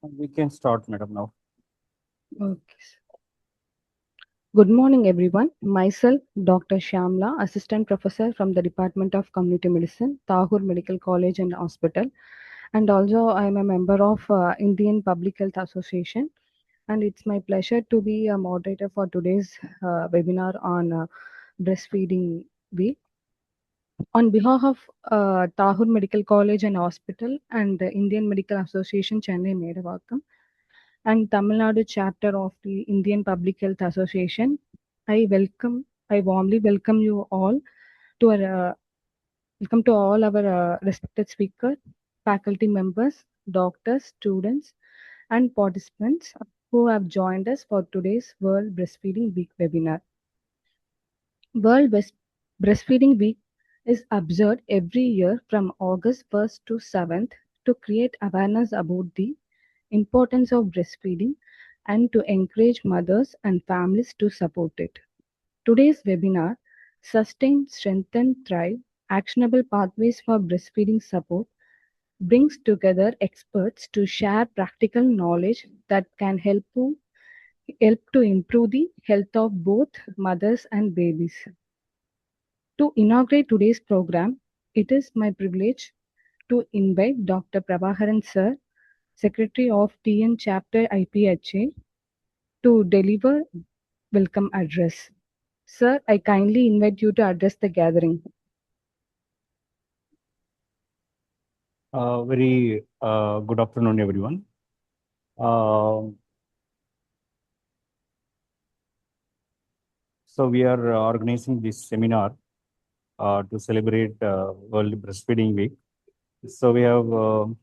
We can start, madam, now. Okay. Good morning, everyone. Myself, Dr. Shyamla, Assistant Professor from the Department of Community Medicine, Tahur Medical College and Hospital, and also I am a member of Indian Public Health Association. And it's my pleasure to be a moderator for today's webinar on breastfeeding week. On behalf of Tahur Medical College and Hospital and the Indian Medical Association, Chennai, Medavakkam, and Tamil Nadu chapter of the Indian Public Health Association, I warmly welcome you all to our respected speaker, faculty members, doctors, students, and participants who have joined us for today's World Breastfeeding Week webinar. World Breastfeeding Week is observed every year from August 1st to 7th to create awareness about the importance of breastfeeding and to encourage mothers and families to support it. Today's webinar, Sustain, Strengthen, Thrive Actionable Pathways for Breastfeeding Support, brings together experts to share practical knowledge that can help to improve the health of both mothers and babies. To inaugurate today's program, it is my privilege to invite Dr. Prabhaharan Sir, Secretary of TN Chapter IPHA, to deliver welcome address. Sir, I kindly invite you to address the gathering. Very good afternoon, everyone. So we are organizing this seminar to celebrate World Breastfeeding Week. So we have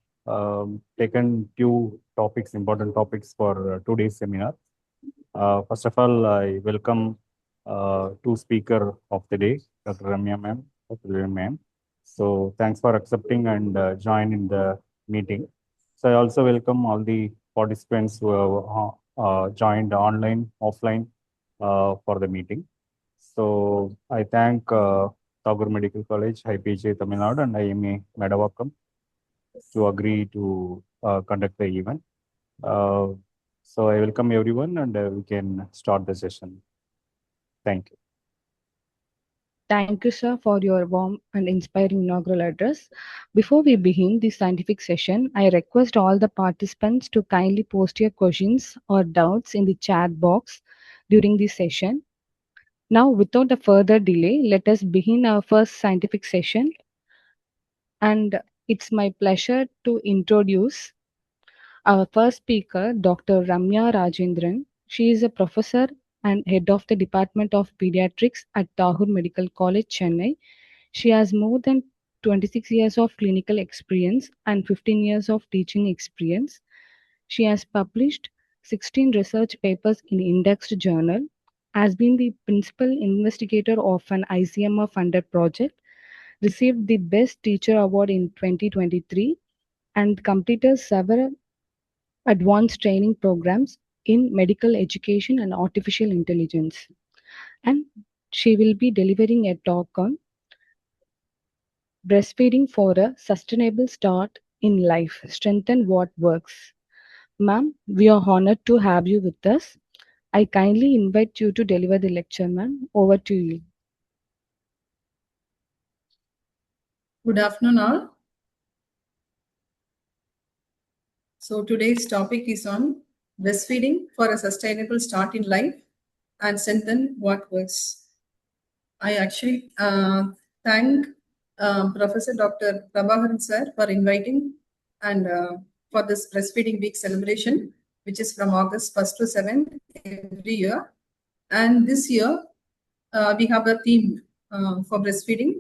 taken few topics, important topics for today's seminar. First of all, I welcome two speaker of the day, Dr. Ramya ma'am, Dr. Vivian ma'am. So thanks for accepting and join in the meeting. So I also welcome all the participants who have joined online, offline for the meeting. So I thank Tagore Medical College, IPJ Tamil Nadu and IMA Medavakkam to agree to conduct the event. So I welcome everyone and we can start the session. Thank you. Thank you, sir, for your warm and inspiring inaugural address. Before we begin the scientific session, I request all the participants to kindly post your questions or doubts in the chat box during the session. Now, without a further delay, let us begin our first scientific session. And it's my pleasure to introduce our first speaker, Dr. Ramya Rajendran. She is a professor and head of the Department of Pediatrics at Tahur Medical College, Chennai. She has more than 26 years of clinical experience and 15 years of teaching experience. She has published 16 research papers in indexed journal, has been the principal investigator of an ICMR funded project, received the Best Teacher Award in 2023, and completed several advanced training programs in medical education and artificial intelligence. And she will be delivering a talk on breastfeeding for a sustainable start in life, strengthen what works. Ma'am, we are honored to have you with us. I kindly invite you to deliver the lecture, ma'am. Over to you. Good afternoon, all. So today's topic is on breastfeeding for a sustainable start in life and strengthen what works. I actually thank Professor Dr. Prabhaharan sir for inviting and for this breastfeeding week celebration, which is from August 1st to 7th every year. And this year, we have a theme for breastfeeding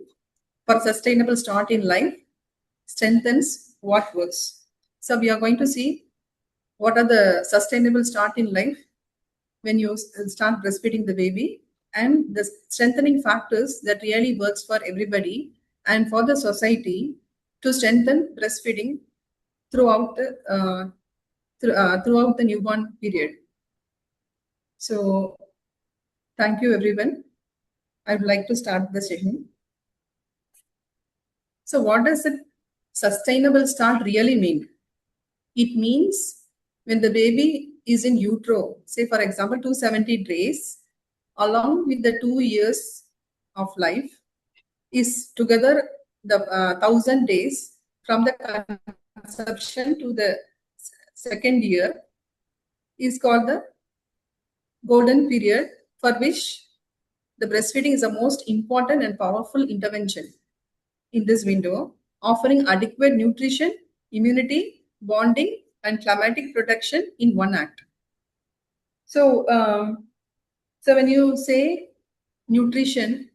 for sustainable start in life, strengthens what works. So we are going to see what are the sustainable start in life when you start breastfeeding the baby and the strengthening factors that really works for everybody and for the society to strengthen breastfeeding throughout the newborn period. So thank you, everyone. I would like to start the session. So what does the sustainable start really mean? It means when the baby is in utero, say for example 270 days, along with the 2 years of life, is together the 1000 days from the conception to the second year is called the golden period, for which the breastfeeding is the most important and powerful intervention in this window, offering adequate nutrition, immunity, bonding, and climatic protection in one act. So, so when you say nutrition,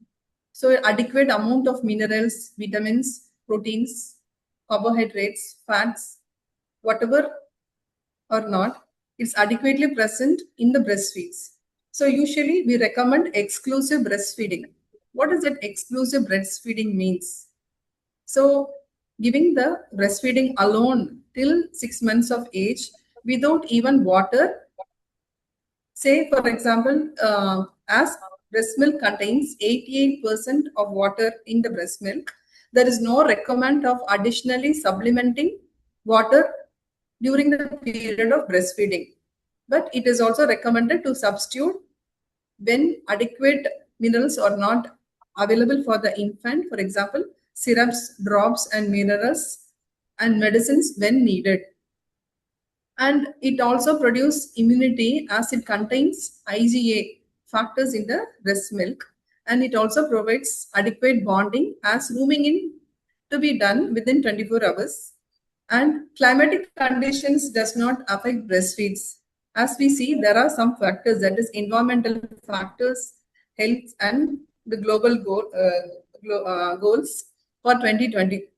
so adequate amount of minerals, vitamins, proteins, carbohydrates, fats, whatever or not, it's adequately present in the breastfeeds. So usually we recommend exclusive breastfeeding. What does that exclusive breastfeeding means? So giving the breastfeeding alone till 6 months of age without even water. Say, for example, as breast milk contains 88% of water in the breast milk, there is no requirement of additionally supplementing water during the period of breastfeeding. But it is also recommended to substitute when adequate minerals are not available for the infant, for example, syrups, drops, and minerals and medicines when needed. And it also produces immunity as it contains IgA factors in the breast milk, and it also provides adequate bonding as rooming in to be done within 24 hours. And climatic conditions does not affect breastfeeds. As we see, there are some factors, that is environmental factors, health, and the global goals for 2030.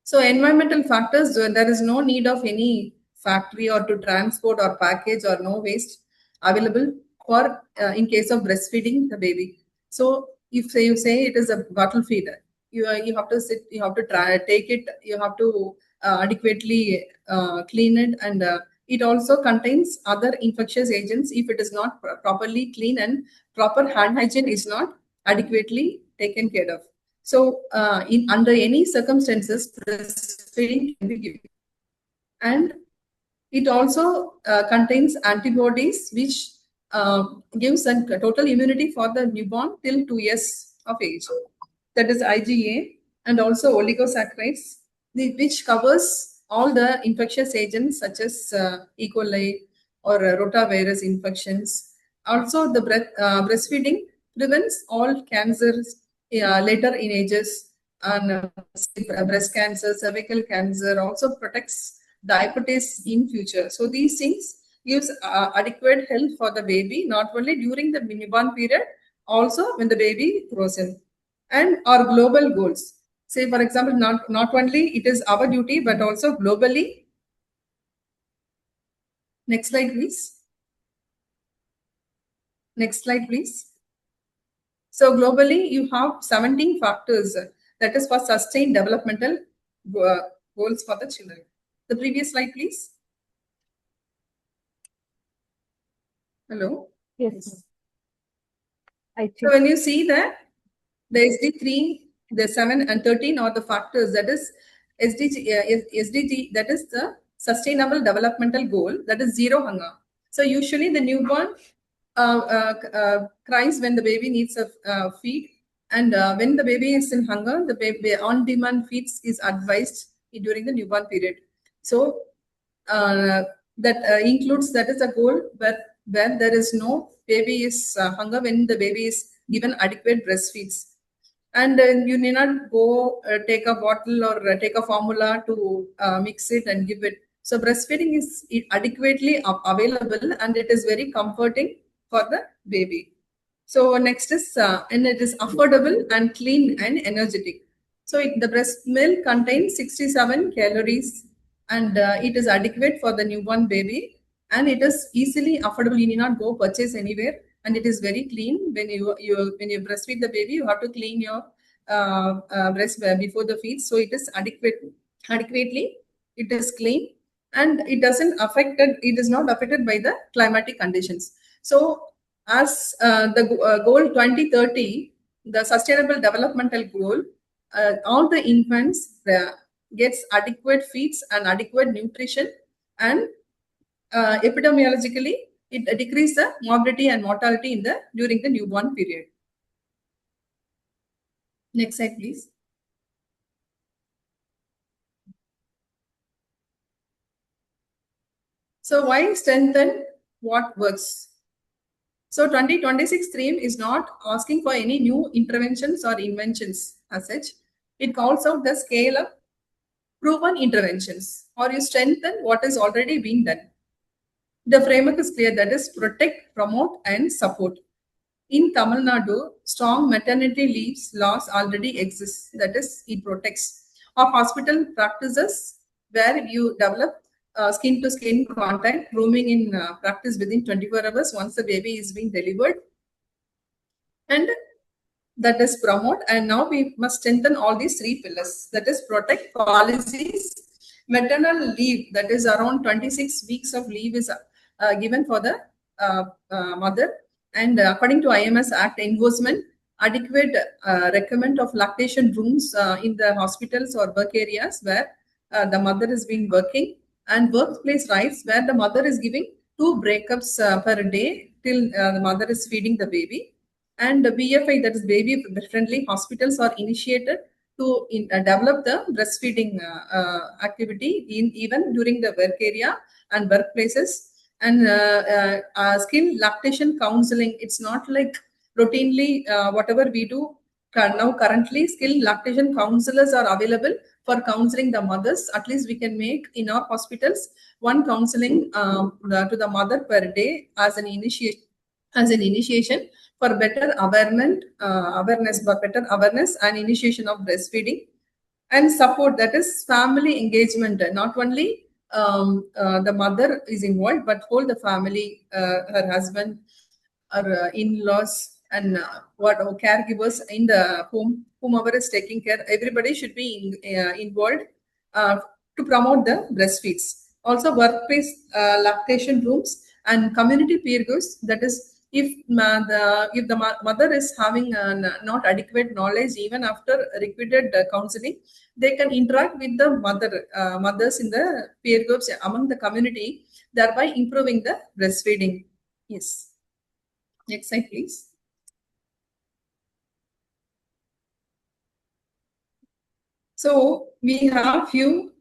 So environmental factors, there is no need of any factory or to transport or package or no waste available for in case of breastfeeding the baby. So if you say it is a bottle feeder, you have to sit, you have to take it, you have to adequately clean it, and it also contains other infectious agents if it is not properly clean and proper hand hygiene is not adequately taken care of. So, in under any circumstances, breastfeeding can be given, and it also contains antibodies, which gives a total immunity for the newborn till 2 years of age. That is IgA, and also oligosaccharides, which covers all the infectious agents such as E. coli or rotavirus infections. Also, the breastfeeding prevents all cancers later in ages, and breast cancer, cervical cancer, also protects diabetes in future. So these things gives adequate health for the baby, not only during the newborn period, also when the baby grows in. And our global goals. Say, for example, not only it is our duty, but also globally. Next slide, please. Next slide, please. So globally, you have 17 factors that is for sustained developmental goals for the children. The previous slide, please. Hello? Yes. So when you see that, the SD3, the 7 and 13 are the factors, that is SDG, that is the Sustainable Developmental Goal, that is zero hunger. So usually the newborn cries when the baby needs a feed, and when the baby is in hunger, the baby on-demand feeds is advised during the newborn period. So that includes, that is a goal where there is no baby is hunger when the baby is given adequate breastfeeds. And you need not go take a bottle or take a formula to mix it and give it. So breastfeeding is adequately available, and it is very comforting for the baby. So next is, and it is affordable and clean and energetic. So the breast milk contains 67 calories, and it is adequate for the newborn baby, and it is easily affordable. You need not go purchase anywhere, and it is very clean. When you breastfeed the baby, you have to clean your breast before the feed. So it is adequately. It is clean, and it doesn't affected. It is not affected by the climatic conditions. So as the goal 2030, the Sustainable Developmental Goal, all the infants gets adequate feeds and adequate nutrition, and epidemiologically, it decreases the morbidity and mortality during the newborn period. Next slide, please. So why strengthen what works? So 2026 theme is not asking for any new interventions or inventions as such. It calls out the scale of proven interventions, or you strengthen what is already being done. The framework is clear, that is protect, promote and support. In Tamil Nadu, strong maternity leaves laws already exist, that is it protects. Or hospital practices where you develop skin to skin contact, grooming in practice within 24 hours once the baby is being delivered. And that is promote, and now we must strengthen all these three pillars, that is protect policies. Maternal leave, that is around 26 weeks of leave is given for the mother, and according to IMS Act enforcement, adequate recommend of lactation rooms in the hospitals or work areas where the mother is being working, and workplace rights where the mother is giving 2 breakups per day till the mother is feeding the baby. And the BFI, that is baby friendly hospitals, are initiated to develop the breastfeeding activity even during the work area and workplaces. And skill lactation counseling, it's not like routinely whatever we do. Now currently skill lactation counselors are available for counseling the mothers. At least we can make in our hospitals one counseling to the mother per day as an initiation for better awareness and initiation of breastfeeding. And support, that is family engagement. Not only the mother is involved, but whole the family, her husband, her in-laws, and what caregivers in the home, whomever is taking care, everybody should be involved to promote the breastfeeds. Also, workplace lactation rooms and community peer groups. That is, if the mother is having not adequate knowledge, even after repeated counseling, they can interact with the mothers in the peer groups among the community, thereby improving the breastfeeding. Yes. Next slide, please. So we have few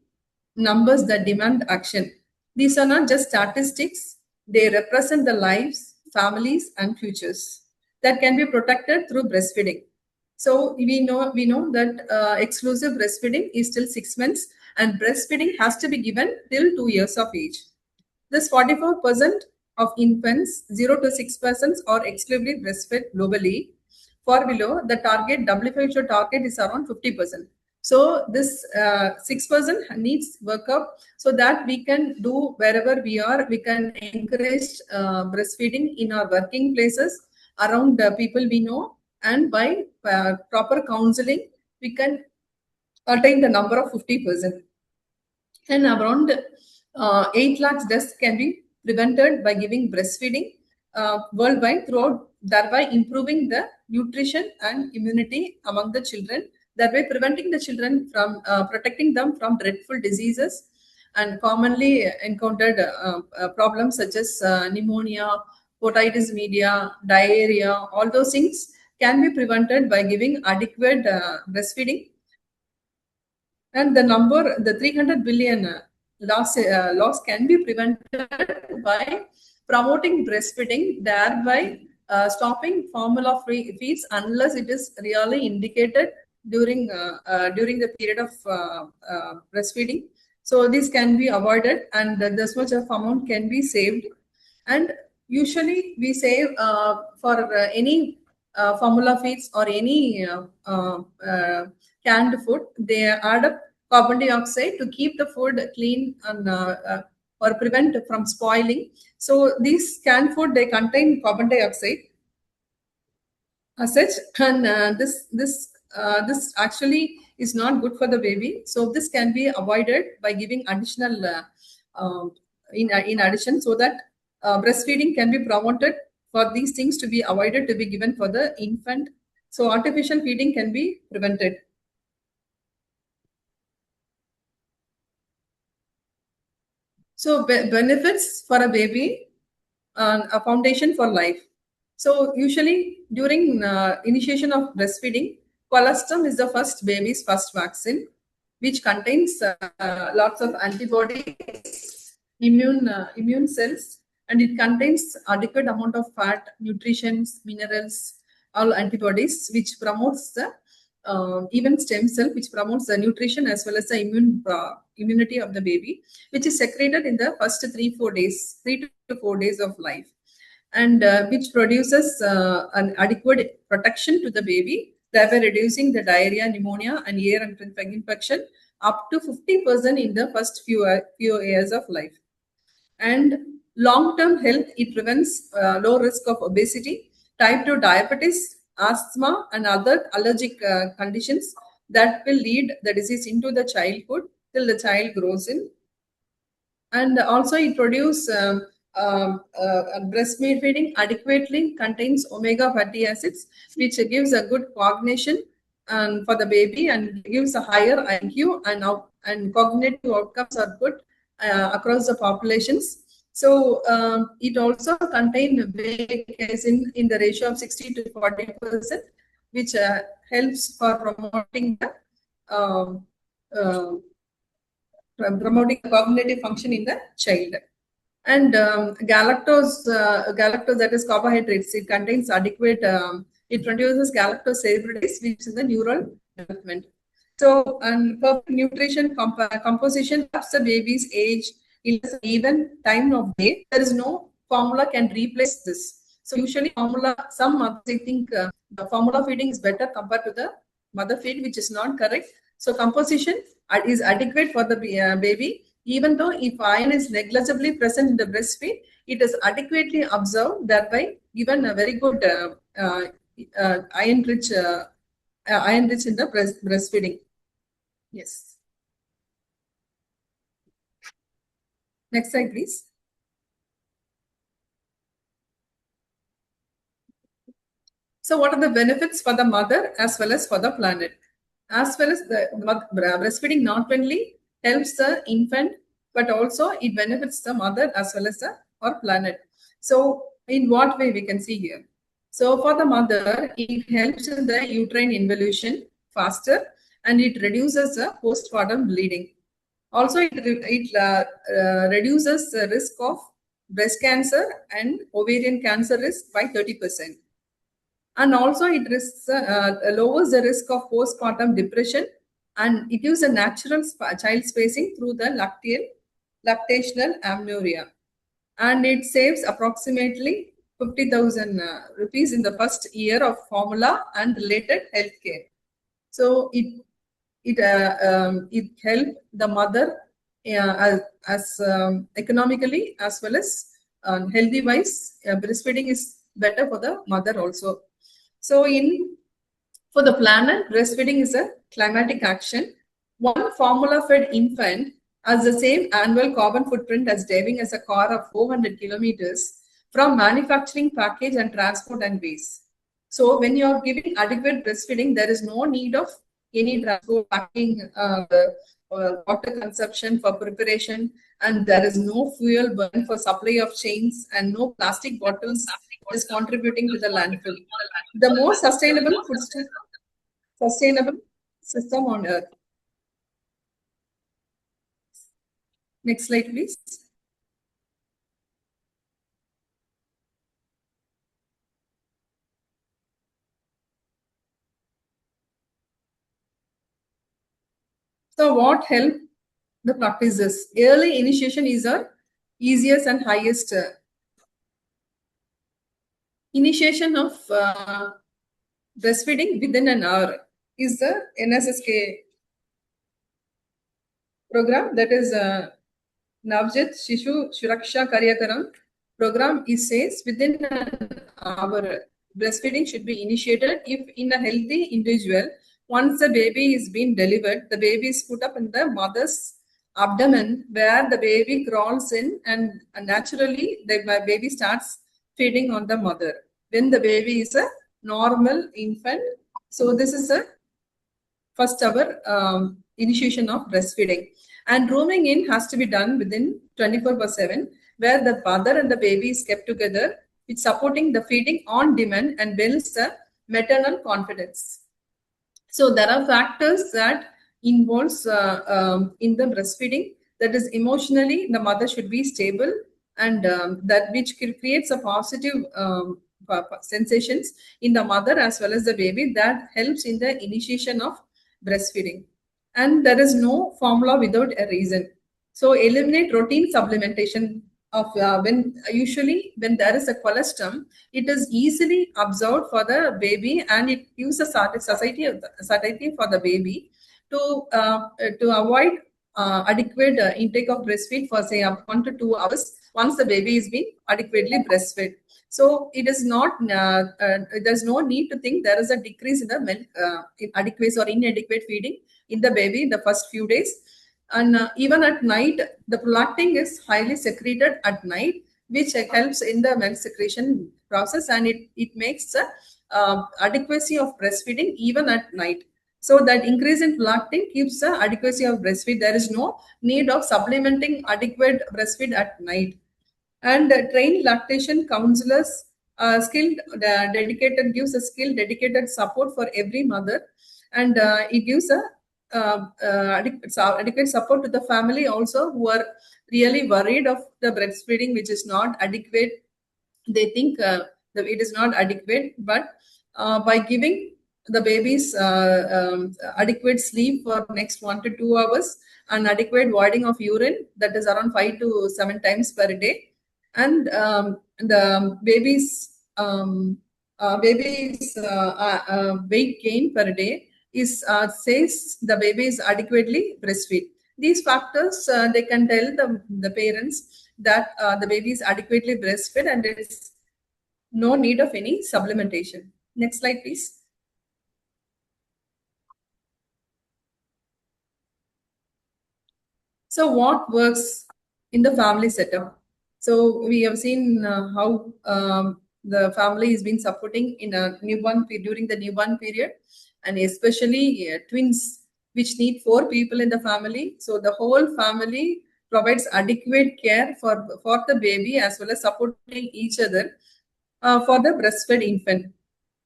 numbers that demand action. These are not just statistics, they represent the lives, families, and futures that can be protected through breastfeeding. So we know that exclusive breastfeeding is still 6 months, and breastfeeding has to be given till 2 years of age. This 44% of infants, 0 to 6% are exclusively breastfed globally. For below, the target WHO target is around 50%. So this 6% needs workup so that we can do wherever we are. We can encourage breastfeeding in our working places, around the people we know, and by proper counseling, we can attain the number of 50%. And around 8 lakhs deaths can be prevented by giving breastfeeding worldwide, throughout, thereby improving the nutrition and immunity among the children, thereby preventing the children from protecting them from dreadful diseases and commonly encountered problems such as pneumonia, otitis media, diarrhea. All those things can be prevented by giving adequate breastfeeding. And the 300 billion loss can be prevented by promoting breastfeeding, thereby stopping formula free feeds unless it is really indicated during the period of breastfeeding. So this can be avoided, and this much of amount can be saved. And usually we save for any formula feeds or any canned food, they add up carbon dioxide to keep the food clean and or prevent from spoiling. So these canned food, they contain carbon dioxide as such, and this actually is not good for the baby. So this can be avoided by giving additional in addition, so that breastfeeding can be promoted. For these things to be avoided, to be given for the infant, so artificial feeding can be prevented. So benefits for a baby, a foundation for life. So usually during initiation of breastfeeding, colostrum is the baby's first vaccine, which contains lots of antibodies, immune cells, and it contains adequate amount of fat, nutrients, minerals, all antibodies, which promotes the even stem cell, which promotes the nutrition as well as the immunity of the baby, which is secreted in the first 3 to 4 days of life, and which produces an adequate protection to the baby, thereby reducing the diarrhea, pneumonia, and ear and infection up to 50% in the first few years of life. And long-term health, it prevents low risk of obesity, type 2 diabetes, asthma, and other allergic conditions that will lead the disease into the childhood till the child grows in. And also it produces breastfeeding adequately contains omega fatty acids, which gives a good cognition for the baby and gives a higher IQ, and cognitive outcomes are good across the populations. So it also contains weight casein in the ratio of 60 to 40%, which helps for promoting the promoting cognitive function in the child. And galactose, that is carbohydrates, it contains adequate, it produces galactose serobrase, which is the neural development. So, and perfect nutrition composition of the baby's age, even time of day, there is no formula can replace this. So usually formula, some mothers, I think the formula feeding is better compared to the mother feed, which is not correct. So composition is adequate for the baby. Even though if iron is negligibly present in the breastfeed, it is adequately absorbed, thereby given a very good iron-rich in the breastfeeding. Yes. Next slide, please. So what are the benefits for the mother as well as for the planet? As well as the breastfeeding not only helps the infant, but also it benefits the mother as well as our planet. So in what way we can see here? So for the mother, it helps in the uterine involution faster, and it reduces the postpartum bleeding. Also, it reduces the risk of breast cancer and ovarian cancer risk by 30%. And also it lowers the risk of postpartum depression, and it gives a natural child spacing through the lactational amenorrhea, and it saves approximately 50,000 rupees in the first year of formula and related health care. So it helps the mother as economically as well as healthy wise. Breastfeeding is better for the mother also. So for the planet, breastfeeding is a climatic action. One formula-fed infant has the same annual carbon footprint as driving as a car of 400 kilometers from manufacturing, package, and transport and waste. So when you are giving adequate breastfeeding, there is no need of any transport, packing, water consumption for preparation, and there is no fuel burn for supply of chains, and no plastic bottles is contributing to the landfill. The most sustainable system on earth. Next slide, please. So what help the practices? Early initiation is our easiest and highest initiation of breastfeeding within an hour is the NSSK program, that is Navjat Shishu Suraksha Karyakaram program. Is says within an hour breastfeeding should be initiated if in a healthy individual, once the baby is being delivered, the baby is put up in the mother's abdomen where the baby crawls in, and naturally the baby starts feeding on the mother when the baby is a normal infant. So this is a first hour initiation of breastfeeding, and rooming in has to be done within 24/7, where the mother and the baby is kept together, which supporting the feeding on demand and builds the maternal confidence. So there are factors that involves in the breastfeeding. That is, emotionally, the mother should be stable, and that which creates a positive sensations in the mother as well as the baby, that helps in the initiation of breastfeeding. And there is no formula without a reason. So eliminate routine supplementation of when when there is a colostrum, it is easily absorbed for the baby, and it gives a satiety for the baby to avoid adequate intake of breastfeed for say up 1 to 2 hours once the baby is being adequately breastfed. So it is not there's no need to think there is a decrease in the milk inadequate or inadequate feeding in the baby in the first few days. And even at night, the prolactin is highly secreted at night, which helps in the milk secretion process, and it makes the adequacy of breastfeeding even at night. So that increase in prolactin keeps the adequacy of breastfeed. There is no need of supplementing adequate breastfeed at night. And trained lactation counselors, skilled, dedicated, gives a skilled, dedicated support for every mother, and it gives a adequate support to the family also, who are really worried of the breastfeeding which is not adequate. They think that it is not adequate, but by giving the babies adequate sleep for next 1 to 2 hours and adequate voiding of urine, that is around 5 to 7 times per day, and the baby's weight gain per day is says the baby is adequately breastfed. These factors they can tell the parents that the baby is adequately breastfed and there is no need of any supplementation. Next slide, please. So what works in the family setup? So we have seen how the family has been supporting in a newborn during the newborn period, and especially twins, which need 4 people in the family. So the whole family provides adequate care for the baby as well as supporting each other for the breastfed infant.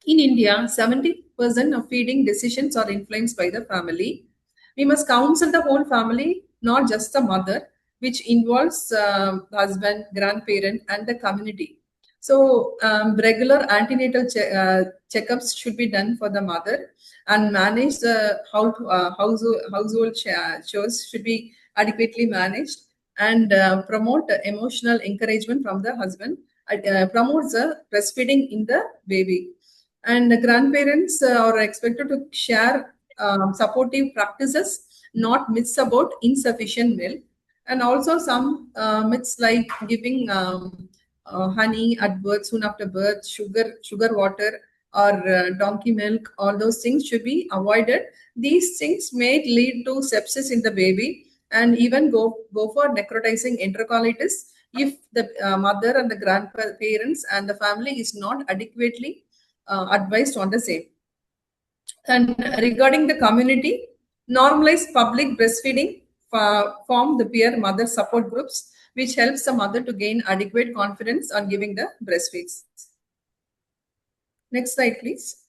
In India, 70% of feeding decisions are influenced by the family. We must counsel the whole family, not just the mother, which involves husband, grandparent, and the community. So regular antenatal checkups should be done for the mother, and manage the household chores should be adequately managed, and promote emotional encouragement from the husband. Promotes the breastfeeding in the baby. And the grandparents are expected to share supportive practices, not myths about insufficient milk. And also some myths like giving honey at birth, soon after birth, sugar water, or donkey milk. All those things should be avoided. These things may lead to sepsis in the baby, and even go for necrotizing enterocolitis if the mother and the grandparents and the family is not adequately advised on the same. And regarding the community, normalize public breastfeeding, form the peer mother support groups, which helps the mother to gain adequate confidence on giving the breastfeeds. Next slide, please.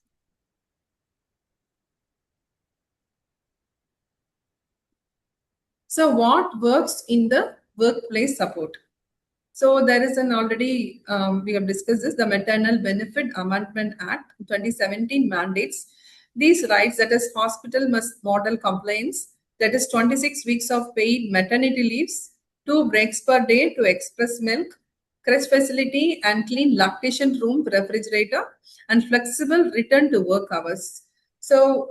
So what works in the workplace support? So there is an already, we have discussed this, the Maternal Benefit Amendment Act 2017 mandates these rights, that is hospital must model compliance, that is 26 weeks of paid maternity leaves, 2 breaks per day to express milk, crèche facility and clean lactation room refrigerator, and flexible return to work hours. So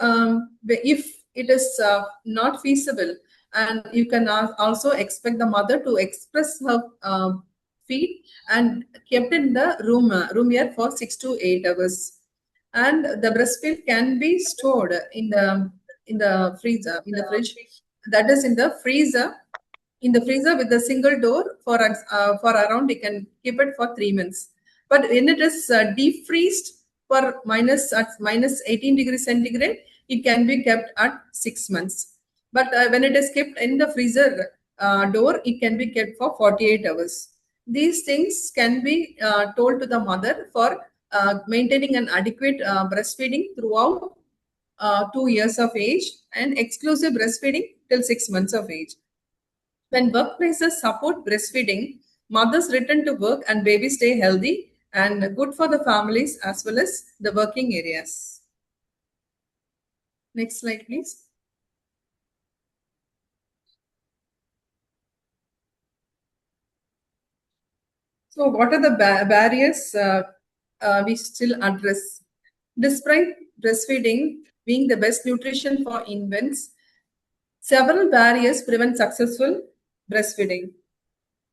if it is not feasible, and you can also expect the mother to express her feed and kept in the room here for 6 to 8 hours. And the breast milk can be stored in the freezer, in the fridge, that is in the freezer with a single door for around, you can keep it for 3 months. But when it is defreezed for minus 18 degrees centigrade, it can be kept at 6 months. But when it is kept in the freezer door, it can be kept for 48 hours. These things can be told to the mother for maintaining an adequate breastfeeding throughout 2 years of age and exclusive breastfeeding till 6 months of age. When workplaces support breastfeeding, mothers return to work and babies stay healthy and good for the families as well as the working areas. Next slide, please. So, what are the barriers we still address? Despite breastfeeding being the best nutrition for infants, several barriers prevent successful breastfeeding.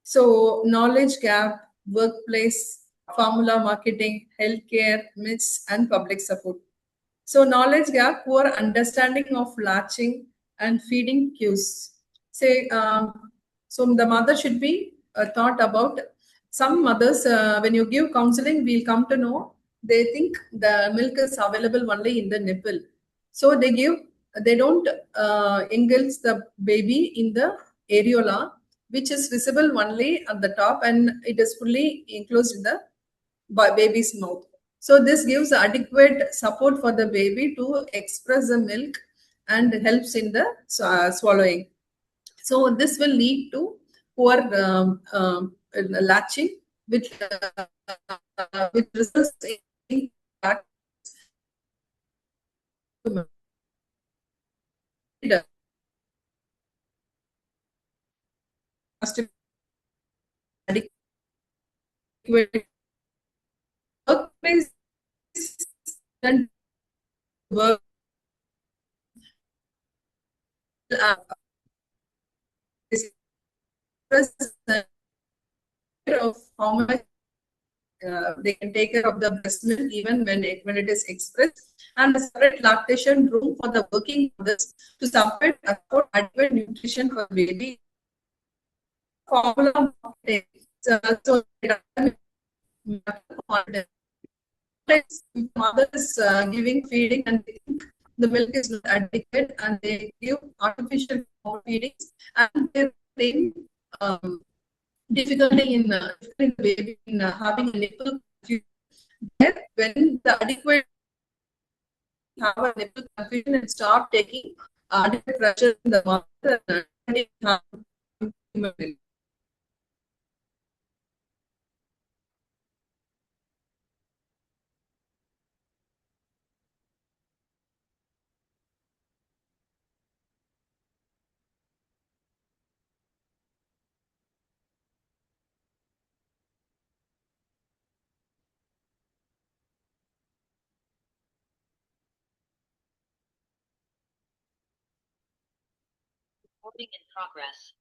So, knowledge gap, workplace, formula marketing, healthcare, myths, and public support. So, knowledge gap, poor understanding of latching and feeding cues. Say, so the mother should be thought about. Some mothers, when you give counseling, we'll come to know they think the milk is available only in the nipple. So they don't engulf the baby in the areola, which is visible only at the top and it is fully enclosed in the baby's mouth. So this gives adequate support for the baby to express the milk and helps in the swallowing. So this will lead to poor latching, which results in adequate workplace and work of how much they can take care of the breast milk even when it is expressed, and a separate lactation room for the working mothers to support adequate nutrition for baby. Formula so mother is giving feeding and they think the milk is not adequate and they give artificial feedings and they're difficulty in the baby in having a nipple confusion. When the adequate have a nipple confusion and start taking adequate pressure in the mother and Recording in progress.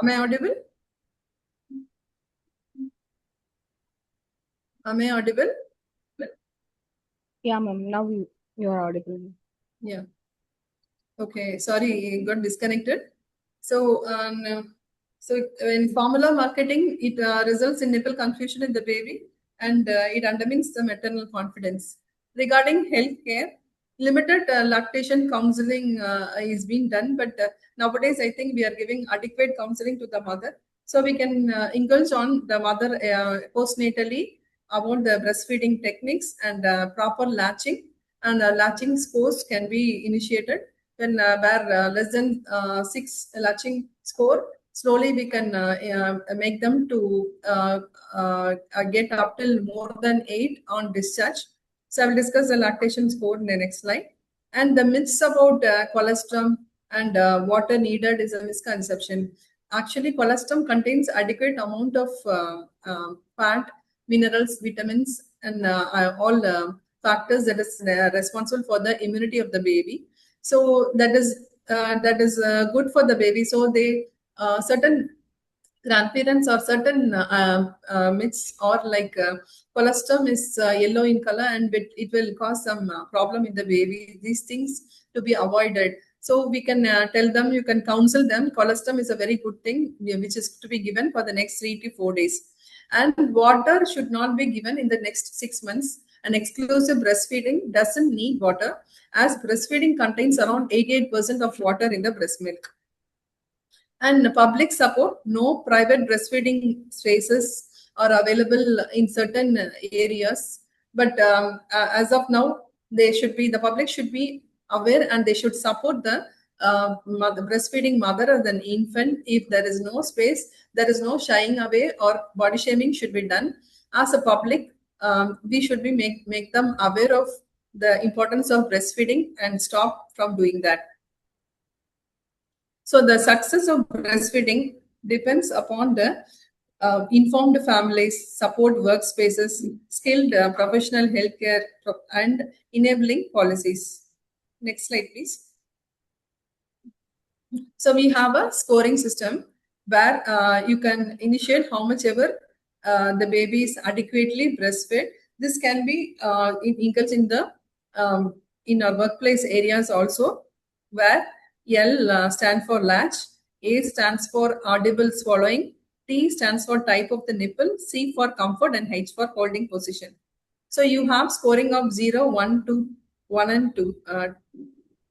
Am I audible? Am I audible? Yeah, ma'am. Now you are audible. Yeah. Okay. Sorry, got disconnected. So, so in formula marketing, it results in nipple confusion in the baby and it undermines the maternal confidence. Regarding healthcare, limited lactation counseling is being done, but nowadays I think we are giving adequate counseling to the mother. So we can indulge on the mother postnatally about the breastfeeding techniques and proper latching, and latching scores can be initiated when where less than 6 latching score. Slowly we can make them to get up till more than 8 on discharge. So I will discuss the lactation score in the next slide. And the myths about colostrum and water needed is a misconception. Actually, colostrum contains adequate amount of fat, minerals, vitamins, and all factors that is responsible for the immunity of the baby. So that is good for the baby. So they certain grandparents or certain myths or like colostrum is yellow in color and it will cause some problem in the baby. These things to be avoided. So we can tell them, you can counsel them. Colostrum is a very good thing which is to be given for the next 3 to 4 days. And water should not be given in the next 6 months. An exclusive breastfeeding doesn't need water, as breastfeeding contains around 88% of water in the breast milk. And public support, no private breastfeeding spaces are available in certain areas. But as of now, the public should be aware and they should support the breastfeeding mother or the infant. If there is no space, there is no shying away or body shaming should be done. As a public, we should be make them aware of the importance of breastfeeding and stop from doing that. So the success of breastfeeding depends upon the informed families, support workspaces, skilled professional healthcare, and enabling policies. Next slide, please. So we have a scoring system where you can initiate how much ever the baby is adequately breastfed. This can be indulged in the in our workplace areas also, where L stands for latch, A stands for audible swallowing, T stands for type of the nipple, C for comfort, and H for holding position. So you have scoring of 0, 1, 2, 1 and 2.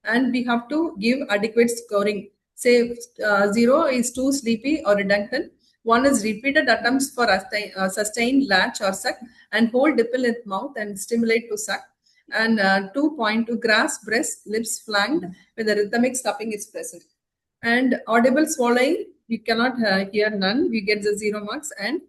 And we have to give adequate scoring. Say 0 is too sleepy or redundant. 1 is repeated attempts for sustained latch or suck and hold nipple in mouth and stimulate to suck. And 2.2 grasp breast, lips flanked when the rhythmic stuffing is present. And audible swallowing, we cannot hear none. We get the 0 marks. And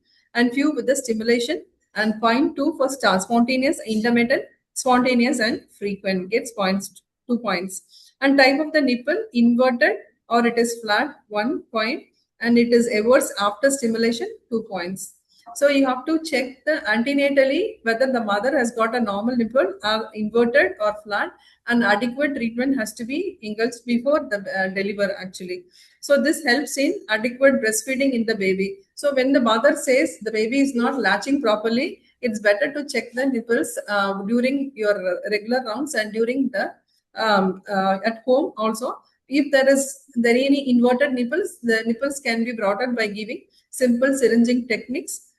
few with the stimulation. And 0.2 for spontaneous, intermittent, spontaneous, and frequent gets 2 points. And type of the nipple, inverted or it is flat, 1 point. And it is everts after stimulation, 2 points. So you have to check the antenatally whether the mother has got a normal nipple or inverted or flat, and adequate treatment has to be engaged before the deliver actually. So this helps in adequate breastfeeding in the baby. So when the mother says the baby is not latching properly, it's better to check the nipples during your regular rounds and during the at home also. If there are any inverted nipples, the nipples can be brought out by giving simple syringing techniques.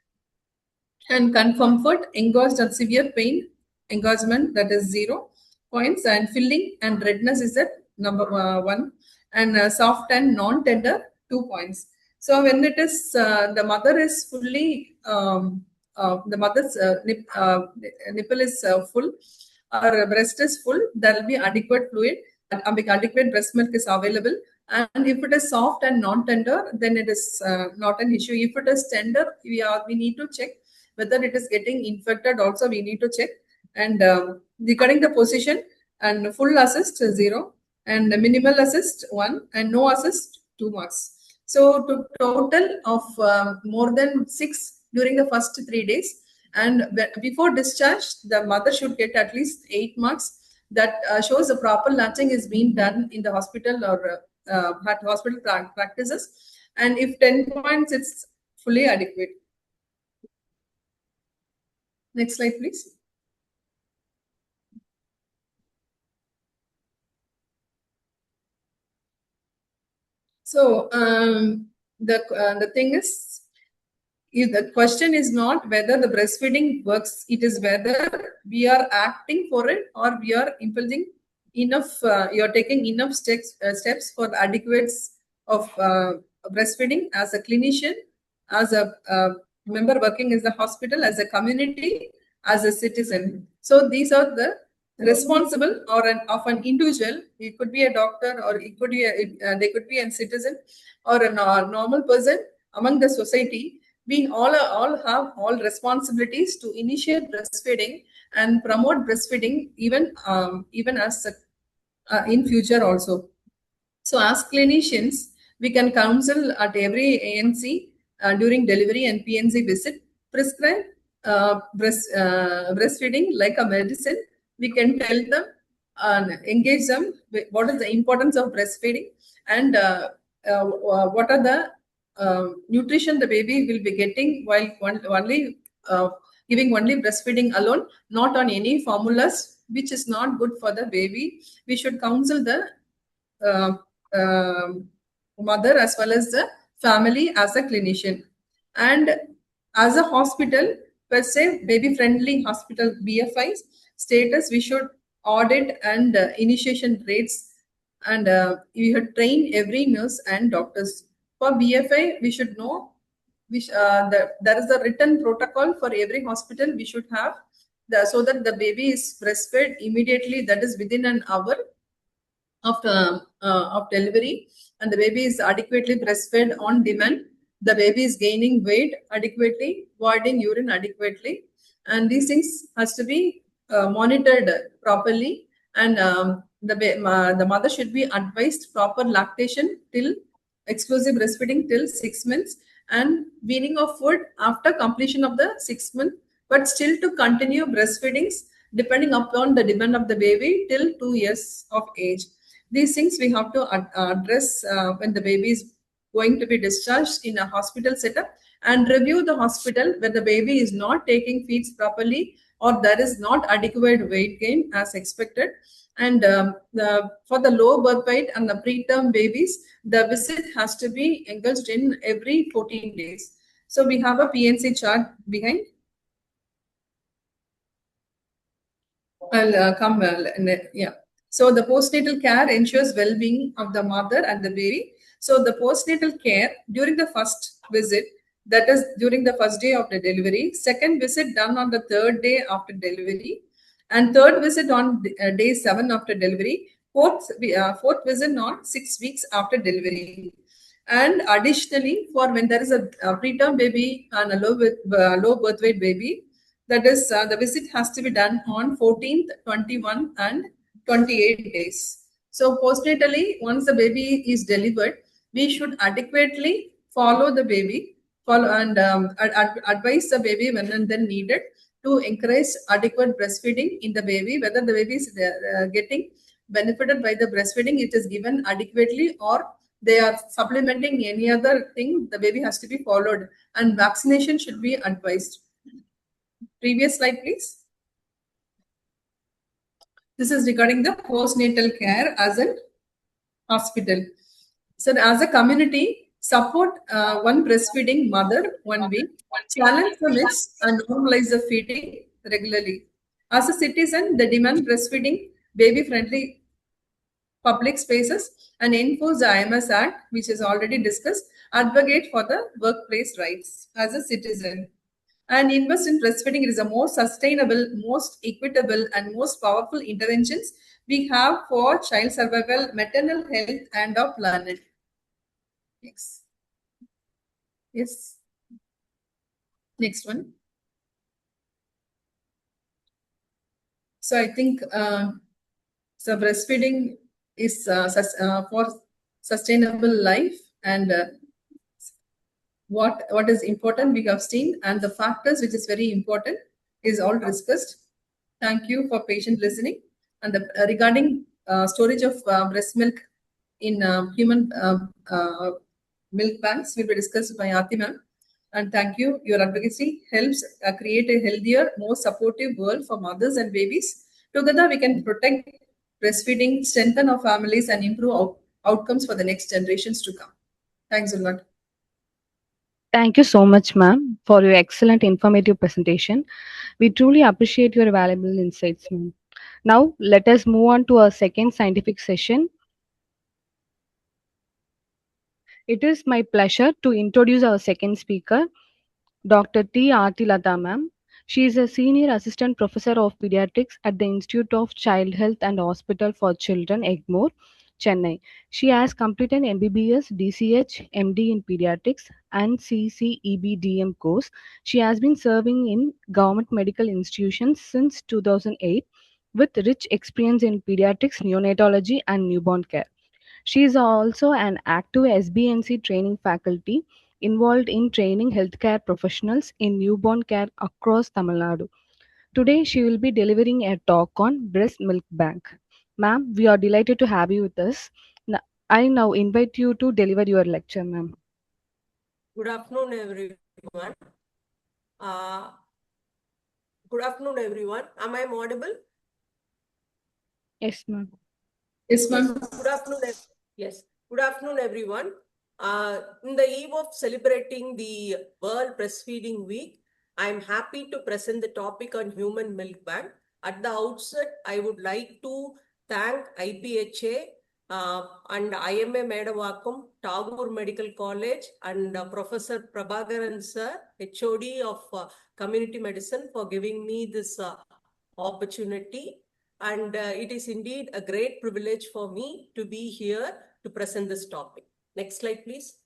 And comfort, engorged and severe pain, engorgement, that is 0 points, and filling and redness is at number 1, and soft and non-tender, 2 points. So when it is the mother is fully the mother's nipple is full, or breast is full, there will be adequate fluid, adequate breast milk is available. And if it is soft and non-tender, then it is not an issue. If it is tender, we need to check whether it is getting infected also, we need to check. And regarding the position, and full assist 0, and minimal assist 1, and no assist 2 marks. So to total of more than 6 during the first 3 days. And before discharge, the mother should get at least 8 marks. That shows the proper latching is being done in the hospital or hospital practices. And if 10 points, it's fully adequate. Next slide, please. So the thing is, the question is not whether the breastfeeding works, it is whether we are acting for it or we are impulsing enough, you are taking enough steps for the adequate of breastfeeding as a clinician, as a member working in the hospital, as a community, as a citizen. So these are the responsible or of an individual. It could be a doctor, or it could be they could be a citizen or a normal person among the society. We all have all responsibilities to initiate breastfeeding and promote breastfeeding even as in future also. So as clinicians, we can counsel at every ANC during delivery and PNC visit, prescribe breastfeeding like a medicine. We can tell them and engage them with what is the importance of breastfeeding, and what are the nutrition the baby will be getting while only giving only breastfeeding alone, not on any formulas, which is not good for the baby. We should counsel the uh, um mother as well as the family as a clinician. And as a hospital, per se, baby friendly hospital BFIs status, we should audit and initiation rates, and we should train every nurse and doctors. For BFI, we should know there is a written protocol for every hospital we should have, so that the baby is breastfed immediately, that is within an hour of delivery, and the baby is adequately breastfed on demand. The baby is gaining weight adequately, voiding urine adequately, and these things has to be monitored properly. And the mother should be advised proper lactation till exclusive breastfeeding till 6 months, and weaning of food after completion of the 6 month, but still to continue breastfeedings depending upon the demand of the baby till 2 years of age. These things we have to address when the baby is going to be discharged in a hospital setup, and review the hospital where the baby is not taking feeds properly or there is not adequate weight gain as expected. And for the low birth weight and the preterm babies, the visit has to be engaged in every 14 days. So we have a PNC chart behind. I'll come. Yeah. So the postnatal care ensures well-being of the mother and the baby. So the postnatal care during the first visit, that is during the first day of the delivery, second visit done on the third day after delivery, and third visit on day 7 after delivery, fourth visit on 6 weeks after delivery. And additionally, for when there is a preterm baby and a low birth weight baby, that is, the visit has to be done on 14th, 21, and 28 days. So postnatally, once the baby is delivered, we should adequately follow the baby, follow and advise the baby when and then needed, to encourage adequate breastfeeding in the baby. Whether the baby is getting benefited by the breastfeeding, it is given adequately, or they are supplementing any other thing, the baby has to be followed, and vaccination should be advised. Previous slide, please. This is regarding the postnatal care as a hospital. So as a community, support one breastfeeding mother 1 week, challenge the myths and normalize the feeding regularly. As a citizen, the demand breastfeeding, baby-friendly public spaces, and enforce the IMS Act, which is already discussed, advocate for the workplace rights as a citizen, and invest in breastfeeding. It is the most sustainable, most equitable, and most powerful interventions we have for child survival, maternal health, and our planet. Next. Yes. Next one. So I think so breastfeeding is for sustainable life, and what is important we have seen, and the factors which is very important is all discussed. Thank you for patient listening. And regarding storage of breast milk in human milk banks will be discussed by Aarti ma'am. And thank you. Your advocacy helps create a healthier, more supportive world for mothers and babies. Together, we can protect breastfeeding, strengthen our families, and improve outcomes for the next generations to come. Thanks a lot. Thank you so much, ma'am, for your excellent informative presentation. We truly appreciate your valuable insights, ma'am. Now, let us move on to our second scientific session. It is my pleasure to introduce our second speaker, Dr. T. Artilata, ma'am. She is a senior assistant professor of pediatrics at the Institute of Child Health and Hospital for Children, Egmore, Chennai. She has completed MBBS, DCH, MD in pediatrics, and CCEBDM course. She has been serving in government medical institutions since 2008 with rich experience in pediatrics, neonatology, and newborn care. She is also an active SBNC training faculty involved in training healthcare professionals in newborn care across Tamil Nadu. Today, she will be delivering a talk on breast milk bank. Ma'am, we are delighted to have you with us. I now invite you to deliver your lecture, ma'am. Good afternoon, everyone. Uh, Good afternoon, everyone. Am I audible? Yes, ma'am. Yes, Yes. ma'am. Good afternoon. Yes. Good afternoon, everyone. In the eve of celebrating the World Breastfeeding Week, I am happy to present the topic on human milk bank. At the outset, I would like to thank IPHA and IMA Medavakum, Tagore Medical College, and Professor Prabhakaran sir, HOD of Community Medicine, for giving me this opportunity. And it is indeed a great privilege for me to be here to present this topic. Next slide, please.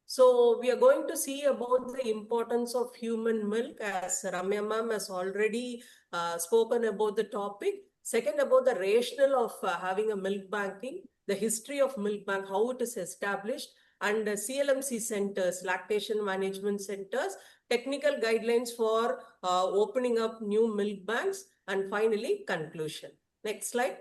So we are going to see about the importance of human milk, as Ramya ma'am has already spoken about the topic. Second, about the rationale of having a milk banking, the history of milk bank, how it is established, and CLMC centers, lactation management centers, technical guidelines for opening up new milk banks, and finally, conclusion. Next slide.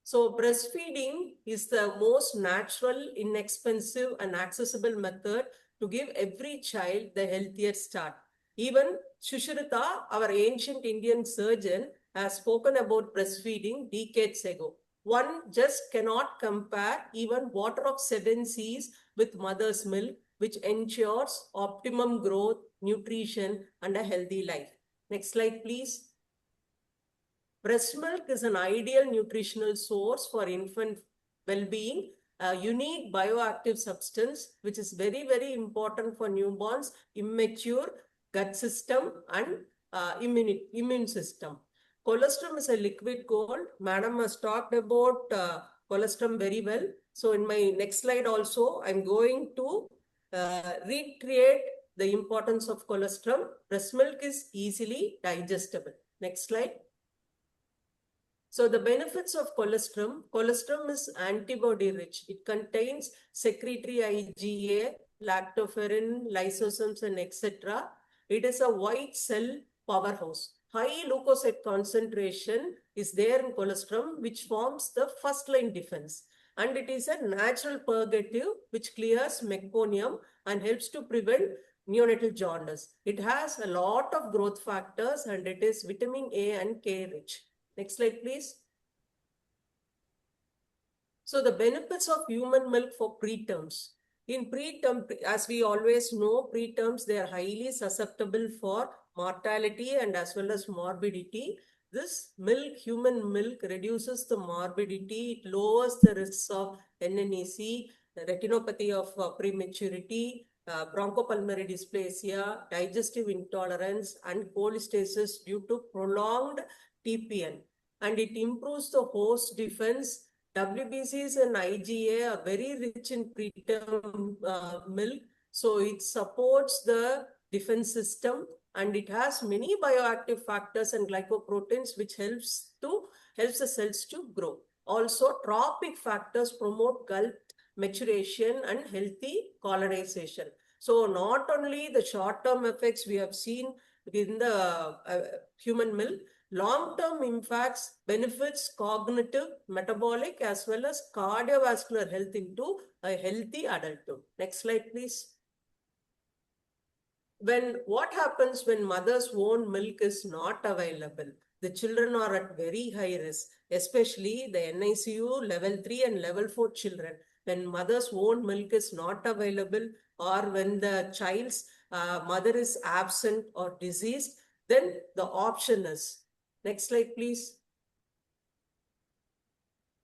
So breastfeeding is the most natural, inexpensive, and accessible method to give every child the healthiest start. Even Shushruta, our ancient Indian surgeon, has spoken about breastfeeding decades ago. One just cannot compare even water of 7 seas with mother's milk, which ensures optimum growth, nutrition, and a healthy life. Next slide, please. Breast milk is an ideal nutritional source for infant well-being, a unique bioactive substance which is very, very important for newborns, immature, gut system, and immune system. Colostrum is a liquid gold. Madam has talked about colostrum very well. So in my next slide also, I'm going to recreate the importance of colostrum. Breast milk is easily digestible. Next slide. So the benefits of colostrum is antibody rich. It contains secretory IgA, lactoferrin, lysosomes, and etc. It is a white cell powerhouse. High leukocyte concentration is there in colostrum, which forms the first line defense. And it is a natural purgative which clears meconium and helps to prevent neonatal jaundice. It has a lot of growth factors and it is vitamin A and K rich. Next slide, please. So the benefits of human milk for preterms. In preterm, as we always know, preterms, they are highly susceptible for mortality and as well as morbidity. This milk, human milk, reduces the morbidity. It lowers the risks of NNEC, retinopathy of prematurity, bronchopulmonary dysplasia, digestive intolerance, and cholestasis due to prolonged TPN. And it improves the host defense. WBCs and IgA are very rich in preterm milk. So it supports the defense system and it has many bioactive factors and glycoproteins which helps the cells to grow. Also, trophic factors promote gut maturation and healthy colonization. So not only the short-term effects we have seen in the human milk, long-term impacts, benefits, cognitive, metabolic, as well as cardiovascular health into a healthy adulthood. Next slide, please. What happens when mother's own milk is not available? The children are at very high risk, especially the NICU level 3 and level 4 children. When mother's own milk is not available or when the child's mother is absent or deceased, then the option is, next slide, please.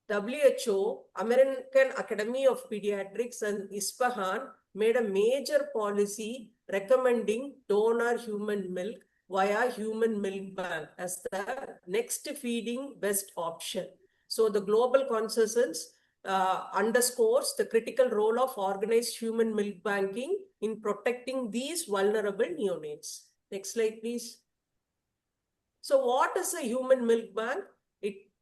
WHO, American Academy of Pediatrics, and Isfahan made a major policy recommending donor human milk via human milk bank as the next feeding best option. So the global consensus underscores the critical role of organized human milk banking in protecting these vulnerable neonates. Next slide, please. So what is a human milk bank?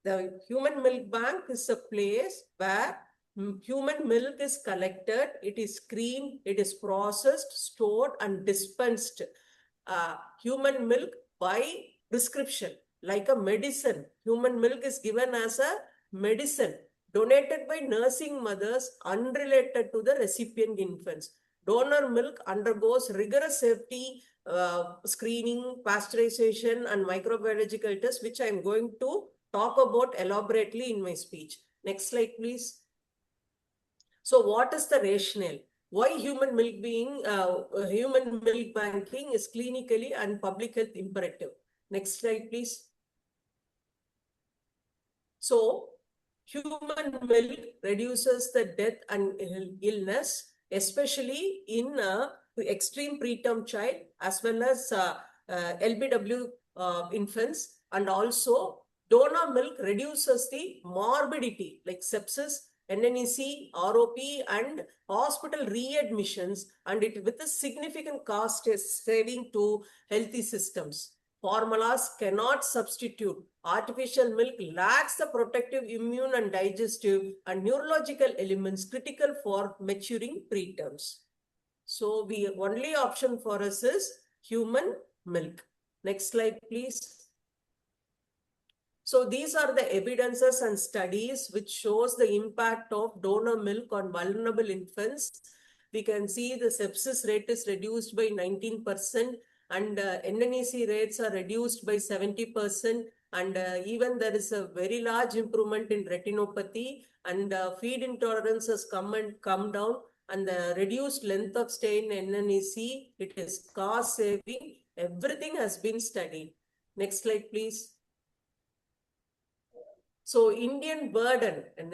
The human milk bank is a place where human milk is collected, it is screened, it is processed, stored, and dispensed. Human milk by prescription, like a medicine. Human milk is given as a medicine donated by nursing mothers unrelated to the recipient infants. Donor milk undergoes rigorous safety screening, pasteurization, and microbiological tests, which I am going to talk about elaborately in my speech. Next slide, please. So what is the rationale? Why human milk banking is clinically and public health imperative? Next slide, please. So human milk reduces the death and illness, especially in extreme preterm child as well as LBW infants, and also donor milk reduces the morbidity like sepsis, NNEC, ROP, and hospital readmissions, and it with a significant cost saving to healthy systems. Formulas cannot substitute. Artificial milk lacks the protective immune and digestive and neurological elements critical for maturing preterms. So the only option for us is human milk. Next slide, please. So these are the evidences and studies which shows the impact of donor milk on vulnerable infants. We can see the sepsis rate is reduced by 19%, and NNEC rates are reduced by 70%, and even there is a very large improvement in retinopathy, and feed intolerance has come down, and the reduced length of stay in NNEC, it is cost saving, everything has been studied. Next slide, please. So Indian burden, and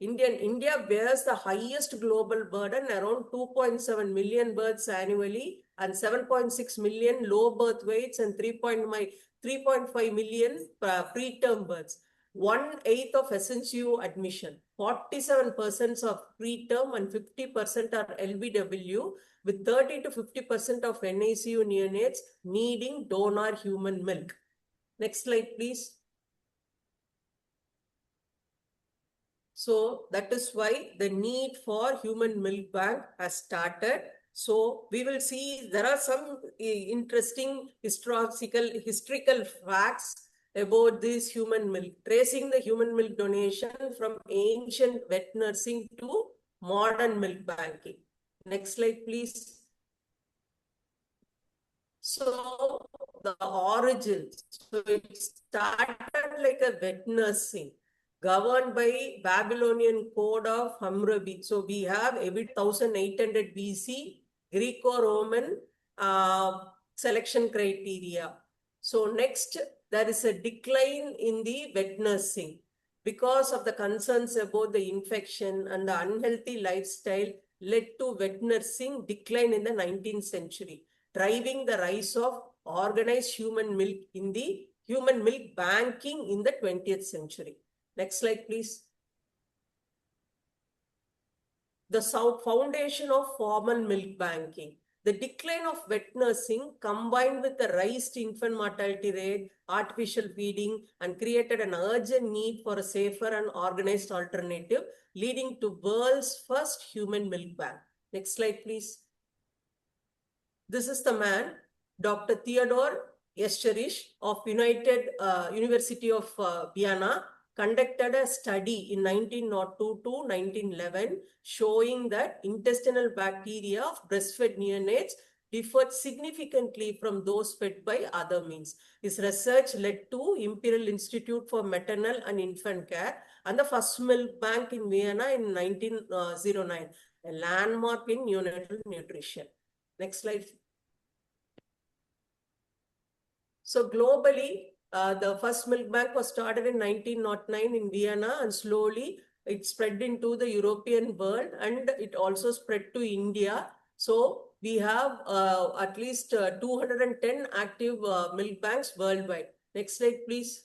India bears the highest global burden, around 2.7 million births annually, and 7.6 million low birth weights, and 3.5 million preterm births. 1/8 of SNCU admission, 47% of preterm, and 50% are LBW, with 30 to 50% of NICU neonates needing donor human milk. Next slide, please. So that is why the need for human milk bank has started. So we will see there are some interesting historical facts about this human milk, tracing the human milk donation from ancient wet nursing to modern milk banking. Next slide, please. So the origins. So it started like a wet nursing, governed by Babylonian Code of Hammurabi. So we have every 1800 BC, Greco-Roman selection criteria. So next, there is a decline in the wet nursing because of the concerns about the infection and the unhealthy lifestyle led to wet nursing decline in the 19th century, driving the rise of organized human milk in the human milk banking in the 20th century. Next slide, please. The foundation of formal milk banking. The decline of wet nursing combined with the raised infant mortality rate, artificial feeding, and created an urgent need for a safer and organized alternative, leading to world's first human milk bank. Next slide, please. This is the man, Dr. Theodore Escherichs of University of Vienna, conducted a study in 1902 to 1911 showing that intestinal bacteria of breastfed neonates differed significantly from those fed by other means. His research led to Imperial Institute for Maternal and Infant Care and the first milk bank in Vienna in 1909, a landmark in neonatal nutrition. Next slide. So globally, the first milk bank was started in 1909 in Vienna, and slowly it spread into the European world, and it also spread to India. So we have at least 210 active milk banks worldwide. Next slide, please.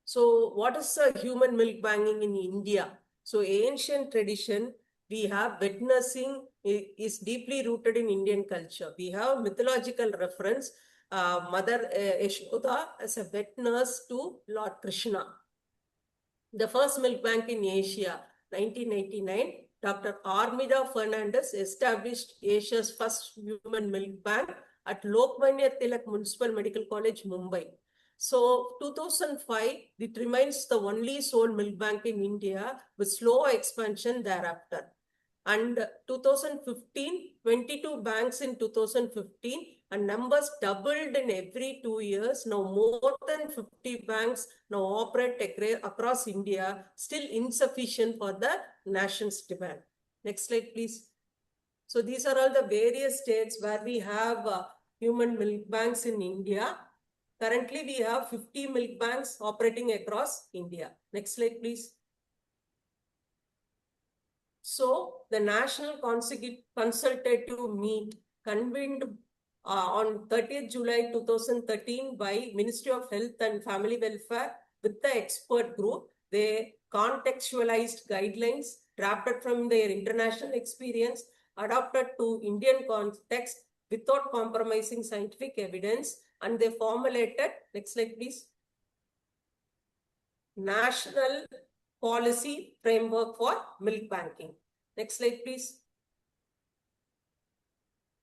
So what is human milk banking in India? So ancient tradition, we have wet nursing is deeply rooted in Indian culture. We have mythological reference, Mother Yashoda as a wet nurse to Lord Krishna. The first milk bank in Asia, 1989, Dr. Armida Fernandez established Asia's first human milk bank at Lokmanya Tilak Municipal Medical College, Mumbai. So 2005, it remains the only sole milk bank in India with slow expansion thereafter. And 2015, 22 banks in 2015, and numbers doubled in every 2 years. Now more than 50 banks now operate across India, still insufficient for the nation's demand. Next slide, please. So these are all the various states where we have human milk banks in India. Currently, we have 50 milk banks operating across India. Next slide, please. So the National Consultative Meet convened on 30th July 2013 by Ministry of Health and Family Welfare with the expert group. They contextualized guidelines drafted from their international experience, adapted to Indian context without compromising scientific evidence, and they formulated, next slide please, national policy framework for milk banking. Next slide, please.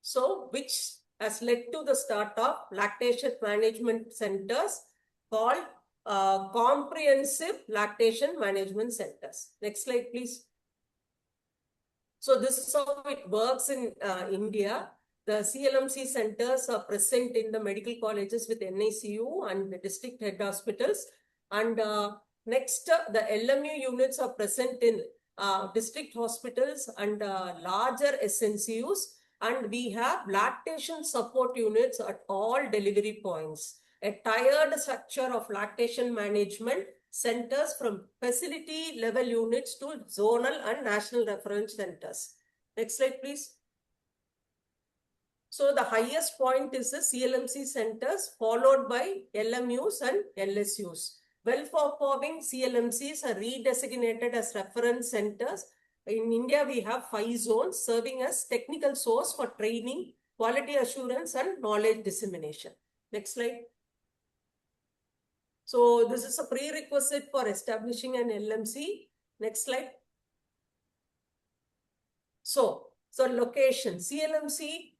So, which has led to the start of lactation management centers called comprehensive lactation management centers. Next slide, please. So, this is how it works in India. The CLMC centers are present in the medical colleges with NICU and the district head hospitals. And next, the LMU units are present in district hospitals and larger SNCUs. And we have lactation support units at all delivery points. A tiered structure of lactation management centers from facility level units to zonal and national reference centers. Next slide, please. So the highest point is the CLMC centers, followed by LMUs and LSUs. Well-performing CLMCs are redesignated as reference centers. In India, we have 5 zones serving as technical source for training, quality assurance, and knowledge dissemination. Next slide. So this is a prerequisite for establishing an LMC. Next slide. So location, CLMC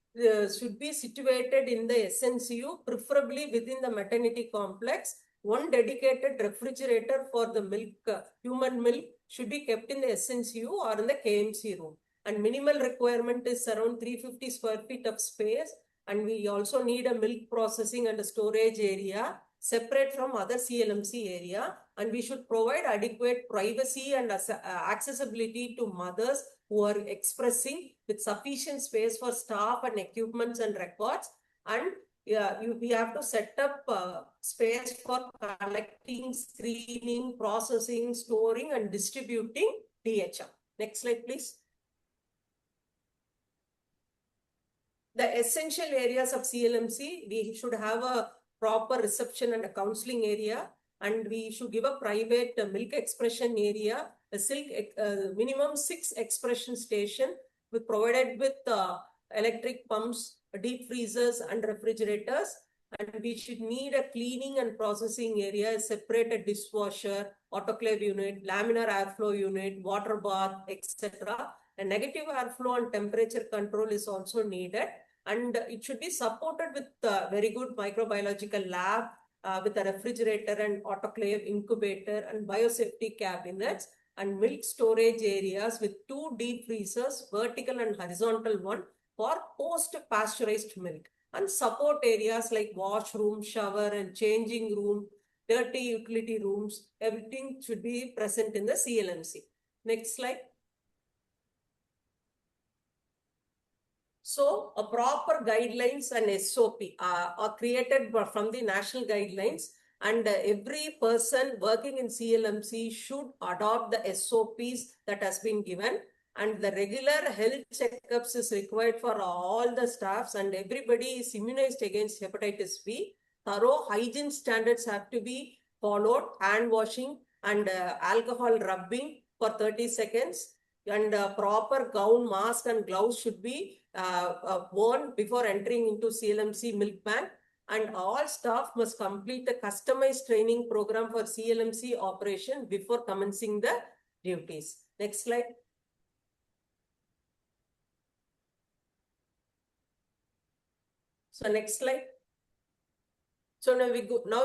should be situated in the SNCU, preferably within the maternity complex. One dedicated refrigerator for the milk, human milk, should be kept in the SNCU or in the KMC room. And minimal requirement is around 350 square feet of space. And we also need a milk processing and a storage area separate from other CLMC area. And we should provide adequate privacy and accessibility to mothers who are expressing, with sufficient space for staff and equipments and records. And we have to set up space for collecting, screening, processing, storing, and distributing DHM. Next slide, please. The essential areas of CLMC, we should have a proper reception and a counseling area, and we should give a private milk expression area, a minimum 6 expression station provided with electric pumps, deep freezers, and refrigerators. And we should need a cleaning and processing area, a separate dishwasher, autoclave unit, laminar airflow unit, water bath, etc. A negative airflow and temperature control is also needed. And it should be supported with very good microbiological lab, with a refrigerator and autoclave incubator and biosafety cabinets, and milk storage areas with 2 deep freezers, vertical and horizontal one, for post-pasteurized milk, and support areas like washroom, shower, and changing room, dirty utility rooms. Everything should be present in the CLMC. Next slide. So a proper guidelines and SOP are created from the national guidelines, and every person working in CLMC should adopt the SOPs that has been given. And the regular health checkups is required for all the staffs, and everybody is immunized against hepatitis B. Thorough hygiene standards have to be followed, hand washing and alcohol rubbing for 30 seconds. And proper gown, mask, and gloves should be worn before entering into CLMC milk bank. And all staff must complete a customized training program for CLMC operation before commencing the duties. Next slide. So next slide. So now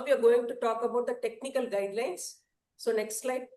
we are going to talk about the technical guidelines. So next slide.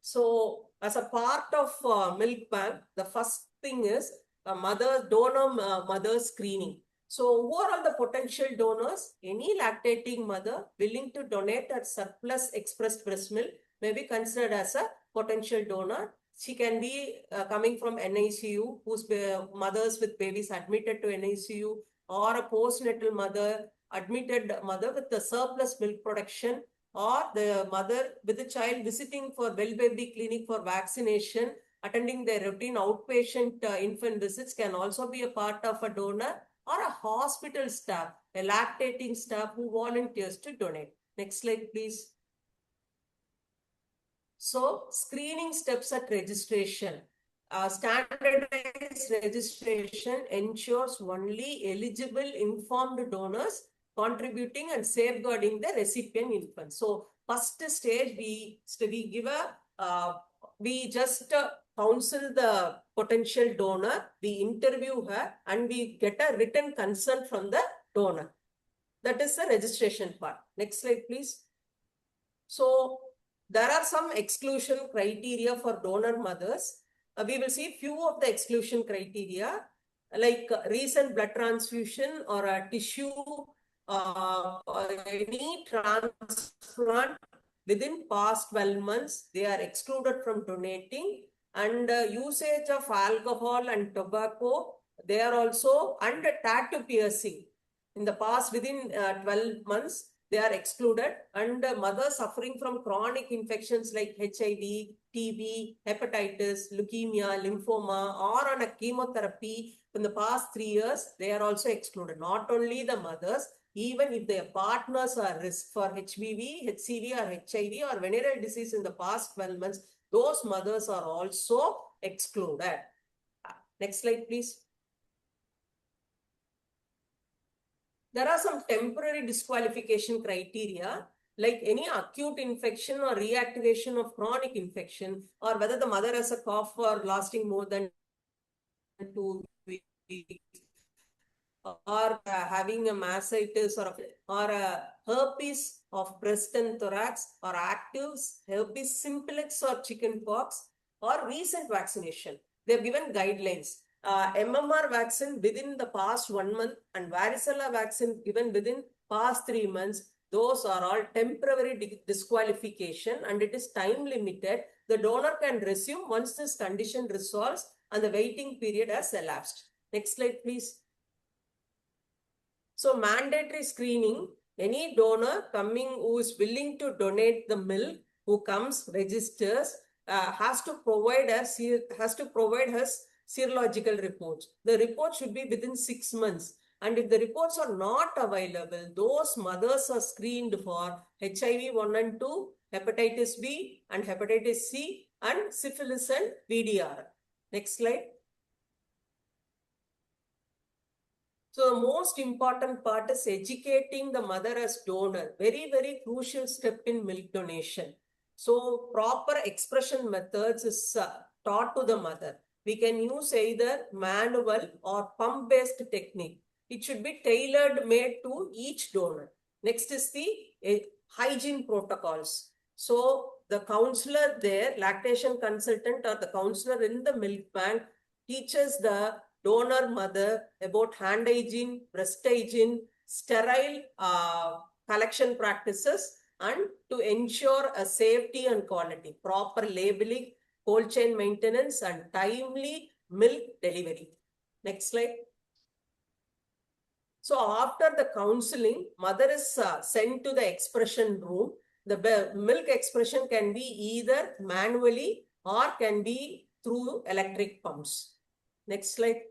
So as a part of milk bank, the first thing is donor mother screening. So who are all the potential donors? Any lactating mother willing to donate her surplus expressed breast milk may be considered as a potential donor. She can be coming from NICU, whose mothers with babies admitted to NICU, or a postnatal mother, admitted mother with the surplus milk production, or the mother with the child visiting for well baby clinic for vaccination, attending their routine outpatient infant visits can also be a part of a donor, or a hospital staff, a lactating staff who volunteers to donate. Next slide, please. So, screening steps at registration. Standardized registration ensures only eligible informed donors contributing and safeguarding the recipient infant. So, first stage, we give we just counsel the potential donor, we interview her, and we get a written consent from the donor. That is the registration part. Next slide, please. So, there are some exclusion criteria for donor mothers. We will see few of the exclusion criteria, like recent blood transfusion or a tissue or any transplant within past 12 months. They are excluded from donating, and usage of alcohol and tobacco. They are also under tattoo piercing in the past within 12 months. They are excluded, and mothers suffering from chronic infections like HIV, TB, hepatitis, leukemia, lymphoma, or on a chemotherapy in the past 3 years, they are also excluded. Not only the mothers, even if their partners are risk for HBV, HCV, or HIV, or venereal disease in the past 12 months, those mothers are also excluded. Next slide, please. There are some temporary disqualification criteria, like any acute infection or reactivation of chronic infection, or whether the mother has a cough for lasting more than 2 weeks, or having a mastitis or a herpes of breast and thorax, or active herpes simplex or chickenpox, or recent vaccination. They have given guidelines. MMR vaccine within the past 1 month and varicella vaccine given within past 3 months. Those are all temporary disqualification, and it is time limited. The donor can resume once this condition resolves and the waiting period has elapsed. Next slide, please. So mandatory screening, any donor coming who is willing to donate the milk, who comes, registers, has to provide us serological reports. The report should be within 6 months. And if the reports are not available, those mothers are screened for HIV 1 and 2, hepatitis B and hepatitis C, and syphilis and VDR. Next slide. So the most important part is educating the mother as donor. Very, very crucial step in milk donation. So proper expression methods is taught to the mother. We can use either manual or pump-based technique. It should be tailored made to each donor. Next is the hygiene protocols. So the counselor there, lactation consultant or the counselor in the milk bank teaches the donor mother about hand hygiene, breast hygiene, sterile collection practices, and to ensure a safety and quality, proper labeling, cold chain maintenance, and timely milk delivery. Next slide. So after the counseling, mother is sent to the expression room. The milk expression can be either manually or can be through electric pumps. Next slide.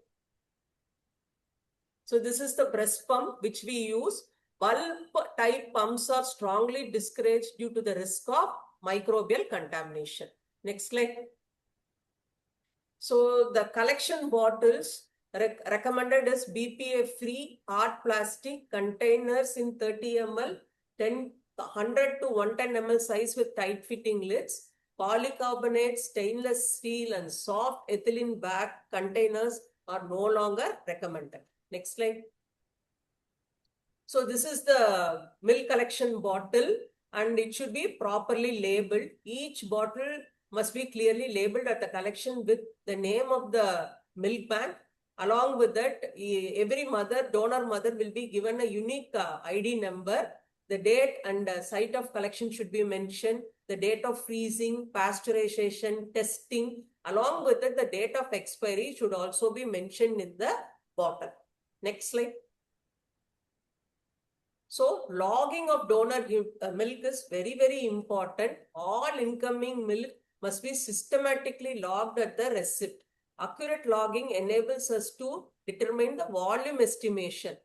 So this is the breast pump which we use. Bulb type pumps are strongly discouraged due to the risk of microbial contamination. Next slide. So the collection bottles recommended is BPA-free hard plastic containers in 30 ml, 100 to 110 ml size with tight fitting lids. Polycarbonate, stainless steel, and soft ethylene bag containers are no longer recommended. Next slide. So this is the milk collection bottle and it should be properly labeled. Each bottle must be clearly labeled at the collection with the name of the milk bank. Along with that, every mother, donor mother will be given a unique ID number. The date and site of collection should be mentioned. The date of freezing, pasteurization, testing. Along with it, the date of expiry should also be mentioned in the bottle. Next slide. So logging of donor milk is very, very important. All incoming milk must be systematically logged at the receipt. Accurate logging enables us to determine the volume estimation,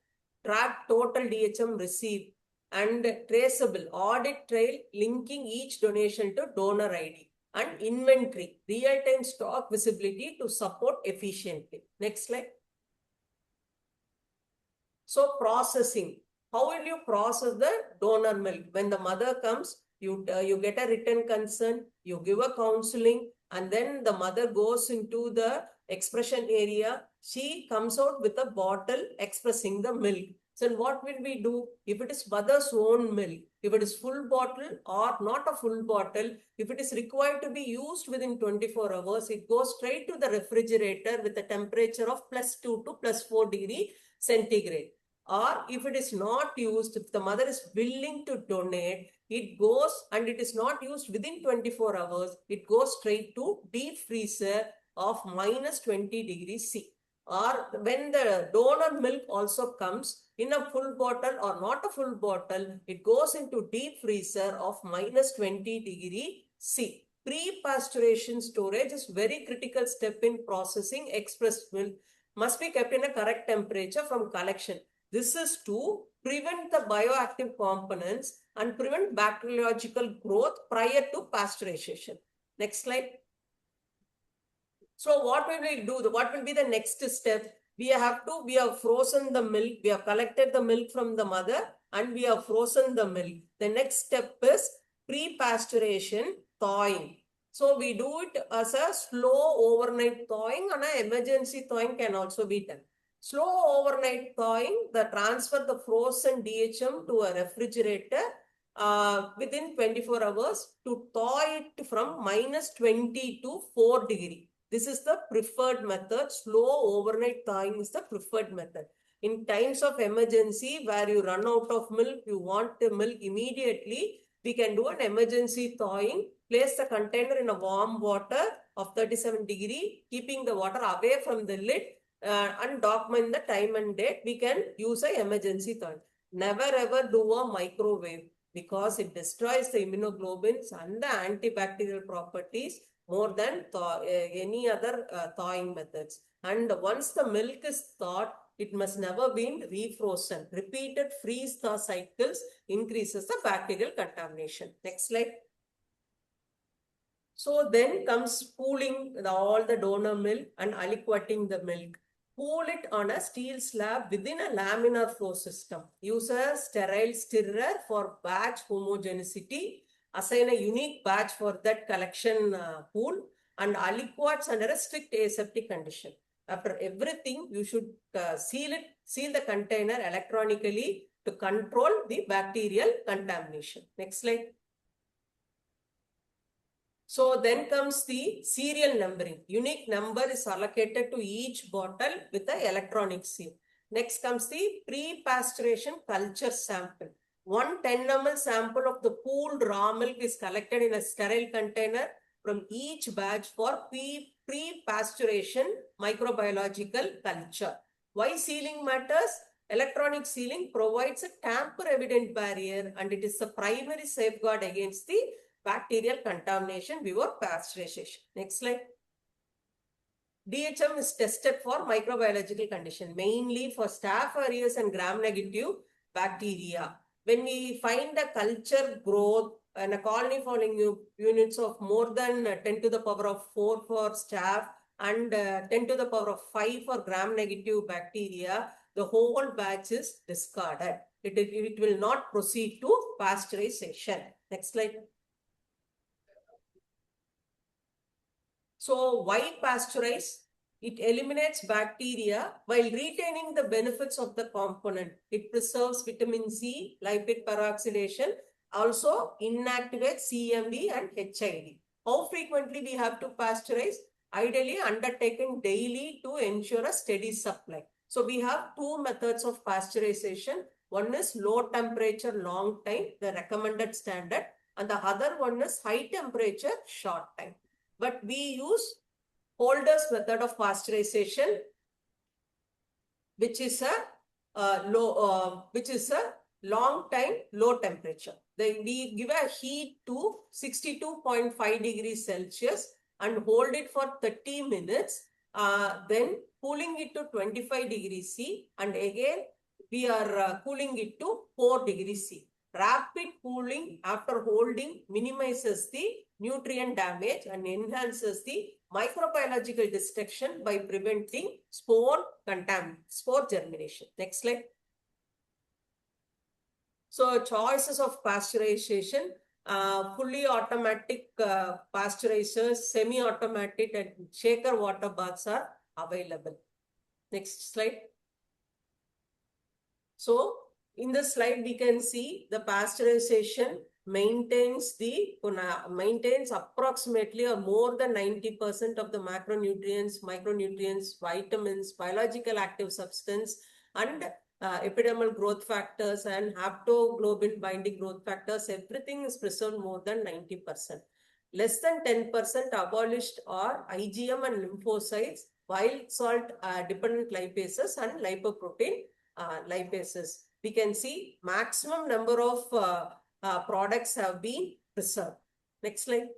track total DHM received, and traceable audit trail linking each donation to donor ID, and inventory, real-time stock visibility to support efficiently. Next slide. So processing. How will you process the donor milk? When the mother comes, you get a written consent, you give a counseling, and then the mother goes into the expression area. She comes out with a bottle expressing the milk. So what will we do? If it is mother's own milk, if it is full bottle or not a full bottle, if it is required to be used within 24 hours, it goes straight to the refrigerator with a temperature of +2 to +4 degree centigrade. Or if it is not used, if the mother is willing to donate, it goes and it is not used within 24 hours, it goes straight to deep freezer of -20 degrees C. Or when the donor milk also comes in a full bottle or not a full bottle, it goes into deep freezer of -20 degree C. Pre-pasteurization storage is very critical step in processing. Expressed milk must be kept in a correct temperature from collection. This is to prevent the bioactive components and prevent bacteriological growth prior to pasteurization. Next slide. So what will we do? What will be the next step? We have frozen the milk. We have collected the milk from the mother and we have frozen the milk. The next step is pre-pasteurization thawing. So we do it as a slow overnight thawing and an emergency thawing can also be done. Slow overnight thawing, transfer the frozen DHM to a refrigerator within 24 hours to thaw it from -20 to 4 degree. This is the preferred method. Slow overnight thawing is the preferred method. In times of emergency where you run out of milk, you want the milk immediately, we can do an emergency thawing. Place the container in a warm water of 37 degree, keeping the water away from the lid and document the time and date. We can use an emergency thawing. Never ever do a microwave because it destroys the immunoglobulins and the antibacterial properties more than any other thawing methods. And once the milk is thawed, it must never be refrozen. Repeated freeze-thaw cycles increases the bacterial contamination. Next slide. So then comes cooling all the donor milk and aliquoting the milk. Cool it on a steel slab within a laminar flow system. Use a sterile stirrer for batch homogeneity. Assign a unique batch for that collection pool and aliquots under a strict aseptic condition. After everything, you should seal the container electronically to control the bacterial contamination. Next slide. So then comes the serial numbering. Unique number is allocated to each bottle with the electronic seal. Next comes the pre-pasteurization culture sample. One 10 ml sample of the pooled raw milk is collected in a sterile container from each batch for pre-pasteurization microbiological culture. Why sealing matters? Electronic sealing provides a tamper-evident barrier and it is the primary safeguard against the bacterial contamination before pasteurization. Next slide. DHM is tested for microbiological condition, mainly for Staph aureus and gram-negative bacteria. When we find a culture growth and a colony forming units of more than 10 to the power of 4 for Staph and 10 to the power of 5 for gram-negative bacteria, the whole batch is discarded. It will not proceed to pasteurization. Next slide. So why pasteurize? It eliminates bacteria while retaining the benefits of the component. It preserves vitamin C, lipid peroxidation, also inactivates CMV and HID. How frequently we have to pasteurize? Ideally undertaken daily to ensure a steady supply. So we have two methods of pasteurization. One is low temperature, long time, the recommended standard, and the other one is high temperature, short time. But we use Holder's method of pasteurization, which is a long time, low temperature. Then we give a heat to 62.5 degrees Celsius and hold it for 30 minutes. Then cooling it to 25 degrees C, and again we are cooling it to 4 degrees C. Rapid cooling after holding minimizes the nutrient damage and enhances the microbiological destruction by preventing spore germination. Next slide. So choices of pasteurization, fully automatic pasteurizers, semi-automatic and shaker water baths are available. Next slide. So in this slide, we can see the pasteurization maintains approximately or more than 90% of the macronutrients, micronutrients, vitamins, biological active substance, and epidermal growth factors and haptoglobin binding growth factors. Everything is preserved more than 90%. Less than 10% abolished are IgM and lymphocytes, wild salt dependent lipases, and lipoprotein lipases. We can see maximum number of products have been preserved. Next slide.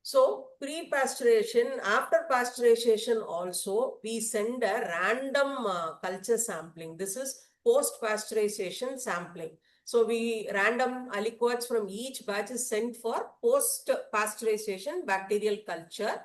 So pre-pasteurization, after pasteurization also, we send a random culture sampling. This is post-pasteurization sampling. So we random aliquots from each batch is sent for post-pasteurization bacterial culture.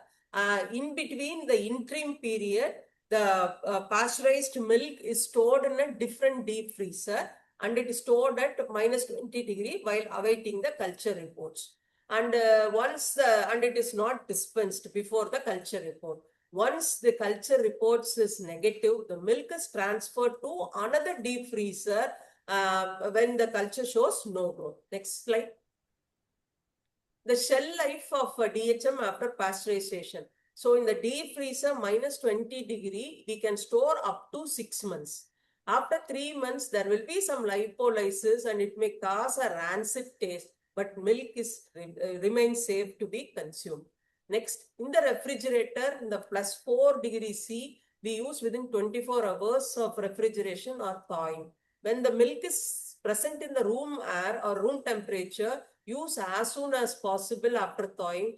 In between the interim period, the pasteurized milk is stored in a different deep freezer and it is stored at -20 degrees while awaiting the culture reports. And and it is not dispensed before the culture report. Once the culture reports is negative, the milk is transferred to another deep freezer when the culture shows no growth. Next slide. The shell life of DHM after pasteurization. So in the deep freezer, -20 degrees, we can store up to 6 months. After 3 months, there will be some lipolysis and it may cause a rancid taste, but milk remains safe to be consumed. Next, in the refrigerator, in the +4 degrees C, we use within 24 hours of refrigeration or thawing. When the milk is present in the room air or room temperature, use as soon as possible after thawing,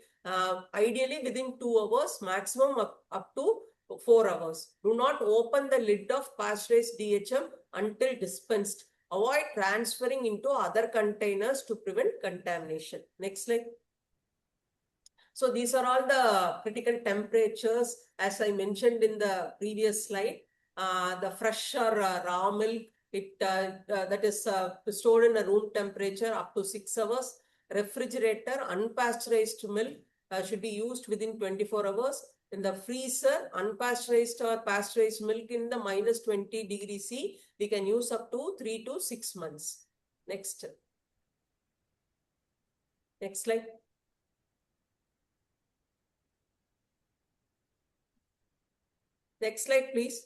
ideally within 2 hours, maximum up to 4 hours. Do not open the lid of pasteurized DHM until dispensed. Avoid transferring into other containers to prevent contamination. Next slide. So these are all the critical temperatures as I mentioned in the previous slide. The fresh or raw milk, that is stored in a room temperature up to 6 hours. Refrigerator, unpasteurized milk should be used within 24 hours. In the freezer, unpasteurized or pasteurized milk in the -20 degrees C, we can use up to 3 to 6 months. Next. Next slide. Next slide, please.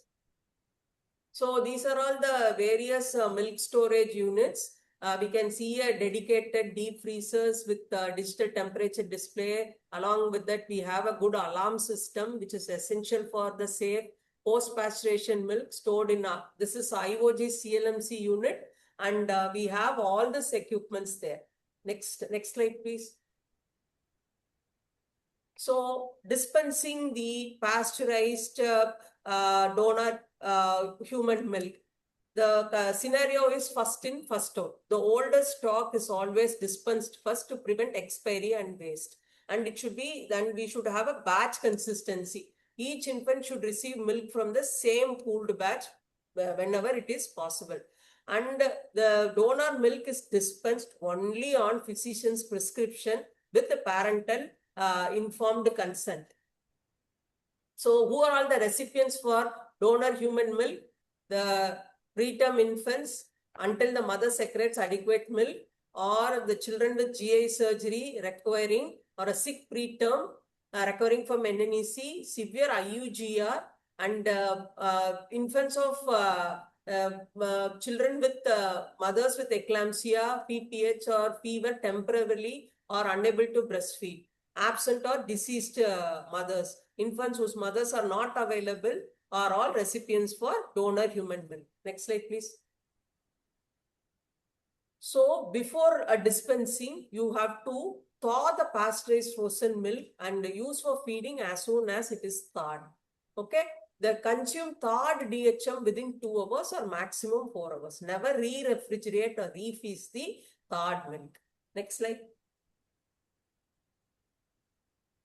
So these are all the various milk storage units. We can see a dedicated deep freezers with digital temperature display. Along with that, we have a good alarm system, which is essential for the safe post-pasteurization milk stored in this is IOG CLMC unit. And we have all this equipments there. Next slide, please. So dispensing the pasteurized donor human milk. The scenario is first in, first out. The oldest stock is always dispensed first to prevent expiry and waste. And it should be, then we should have a batch consistency. Each infant should receive milk from the same pooled batch whenever it is possible. And the donor milk is dispensed only on physician's prescription with the parental informed consent. So who are all the recipients for donor human milk? The preterm infants until the mother secretes adequate milk, or the children with GI surgery requiring, or a sick preterm recovering from NNEC, severe IUGR, and infants of children with mothers with eclampsia, PPH, or fever temporarily or unable to breastfeed. Absent or deceased mothers. Infants whose mothers are not available are all recipients for donor human milk. Next slide, please. So before dispensing, you have to thaw the pasteurized frozen milk and use for feeding as soon as it is thawed. Okay. The consume thawed DHM within 2 hours or maximum 4 hours. Never re-refrigerate or refreeze the thawed milk. Next slide.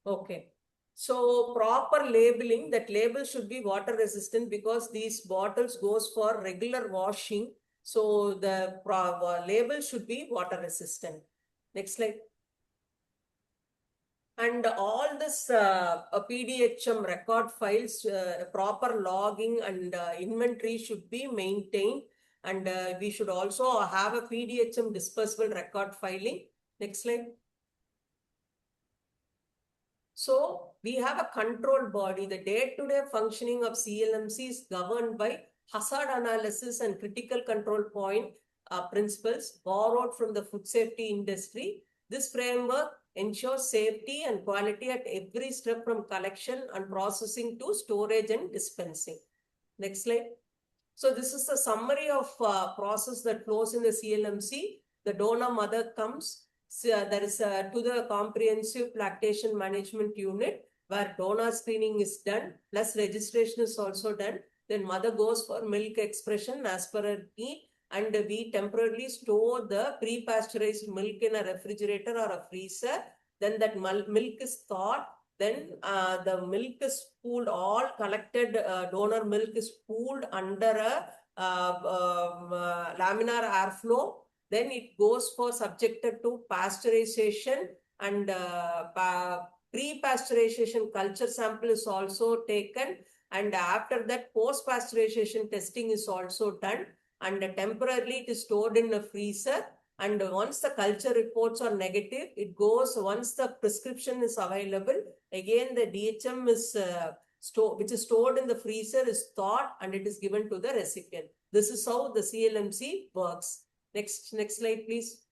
Okay. So proper labeling, that label should be water resistant because these bottles goes for regular washing. So the label should be water resistant. Next slide. And all this PDHM record files, proper logging and inventory should be maintained. And we should also have a PDHM dispersible record filing. Next slide. So we have a control body. The day-to-day functioning of CLMC is governed by hazard analysis and critical control point principles borrowed from the food safety industry. This framework ensures safety and quality at every step from collection and processing to storage and dispensing. Next slide. So this is the summary of process that flows in the CLMC. The donor mother comes. So there is to the comprehensive lactation management unit where donor screening is done, plus registration is also done. Then mother goes for milk expression as per her need, and we temporarily store the pre-pasteurized milk in a refrigerator or a freezer. Then that milk is thawed. Then the milk is pooled, all collected donor milk is pooled under a laminar airflow. Then it goes for subjected to pasteurization, and pre-pasteurization culture sample is also taken. And after that, post-pasteurization testing is also done. And temporarily it is stored in a freezer. And once the culture reports are negative, it goes, once the prescription is available, again the DHM is which is stored in the freezer is thawed and it is given to the recipient. This is how the CLMC works. Next slide, please.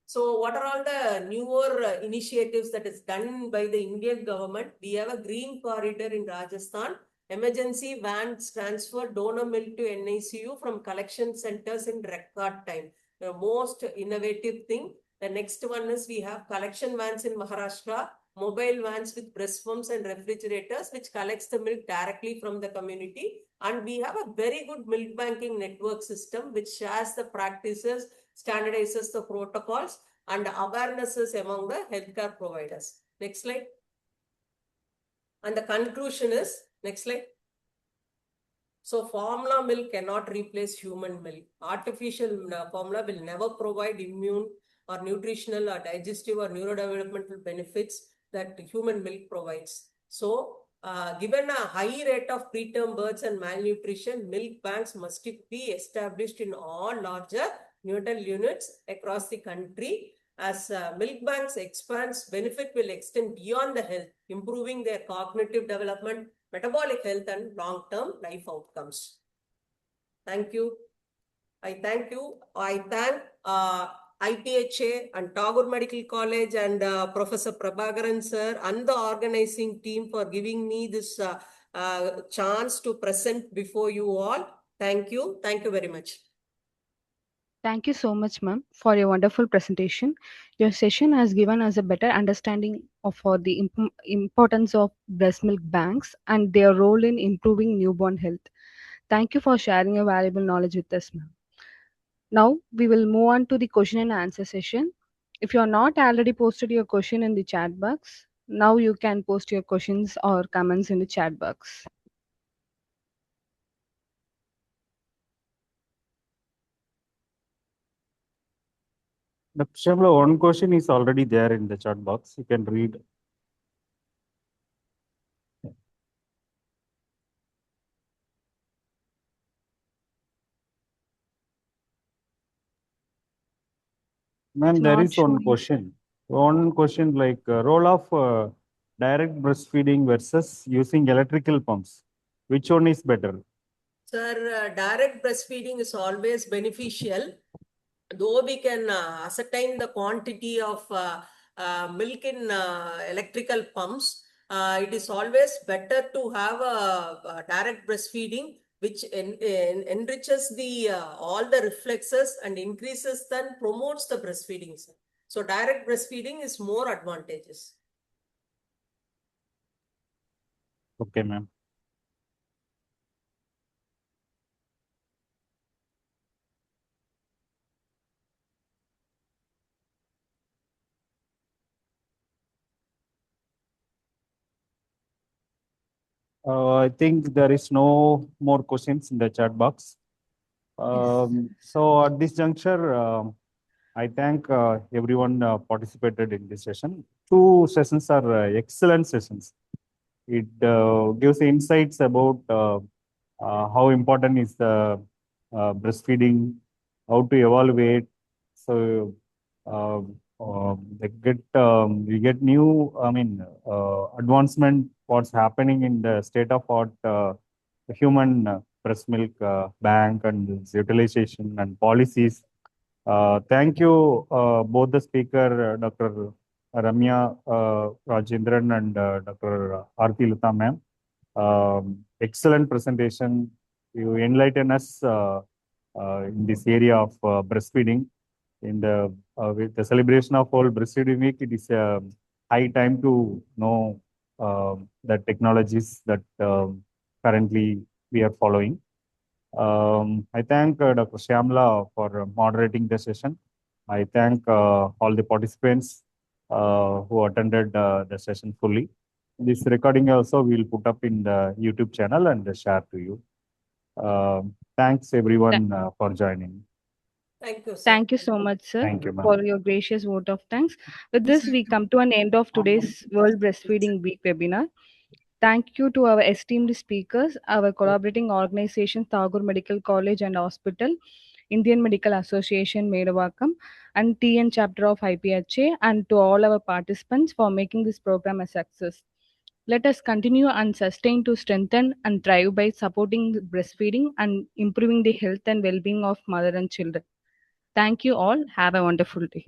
So what are all the newer initiatives that is done by the Indian government? We have a green corridor in Rajasthan. Emergency vans transfer donor milk to NICU from collection centers in record time. The most innovative thing. The next one is we have collection vans in Maharashtra, mobile vans with breast pumps and refrigerators, which collects the milk directly from the community. And we have a very good milk banking network system, which shares the practices, standardizes the protocols, and awarenesses among the healthcare providers. Next slide. And the conclusion is, next slide. So formula milk cannot replace human milk. Artificial formula will never provide immune or nutritional or digestive or neurodevelopmental benefits that human milk provides. So given a high rate of preterm births and malnutrition, milk banks must be established in all larger neonatal units across the country. As milk banks expands, benefit will extend beyond the health, improving their cognitive development, metabolic health, and long-term life outcomes. Thank you. I thank you. I thank IPHA and Tagore Medical College and Professor Prabhakaran sir and the organizing team for giving me this chance to present before you all. Thank you. Thank you very much. Thank you so much, ma'am, for your wonderful presentation. Your session has given us a better understanding of the importance of breast milk banks and their role in improving newborn health. Thank you for sharing your valuable knowledge with us, ma'am. Now we will move on to the question and answer session. If you are not already posted your question in the chat box, now you can post your questions or comments in the chat box. Shamla, one question is already there in the chat box. You can read. Ma'am, It's there not is one showing. question. One question like role of direct breastfeeding versus using electrical pumps. Which one is better? Sir, direct breastfeeding is always beneficial, though we can ascertain the quantity of milk in electrical pumps. It is always better to have a direct breastfeeding, which enriches the all the reflexes and increases then promotes the breastfeeding, sir. So direct breastfeeding is more advantageous. Okay, ma'am. I think there is no more questions in the chat box. So at this juncture, I thank everyone participated in this session. Two sessions are excellent sessions. It gives insights about how important is the breastfeeding, how to evaluate. So we get new, advancement. What's happening in the state of art human breast milk bank and its utilization and policies. Thank you, both the speaker, Dr. Ramya Rajendran and Dr. Aarti Lata ma'am. Excellent presentation. You enlighten us in this area of breastfeeding. In the with the celebration of World Breastfeeding Week, it is a high time to know the technologies that currently we are following. I thank Dr. Shyamla for moderating the session. I thank all the participants who attended the session fully. This recording also we'll put up in the YouTube channel and share to you. Thanks everyone for joining. Thank you, sir. Thank you so much, sir, Thank you, ma'am. for your gracious vote of thanks. With this, we come to an end of today's World Breastfeeding Week webinar. Thank you to our esteemed speakers, our collaborating organizations, Tagore Medical College and Hospital, Indian Medical Association, Medavakam, and TN chapter of IPHA, and to all our participants for making this program a success. Let us continue and sustain to strengthen and thrive by supporting breastfeeding and improving the health and well-being of mother and children. Thank you all. Have a wonderful day.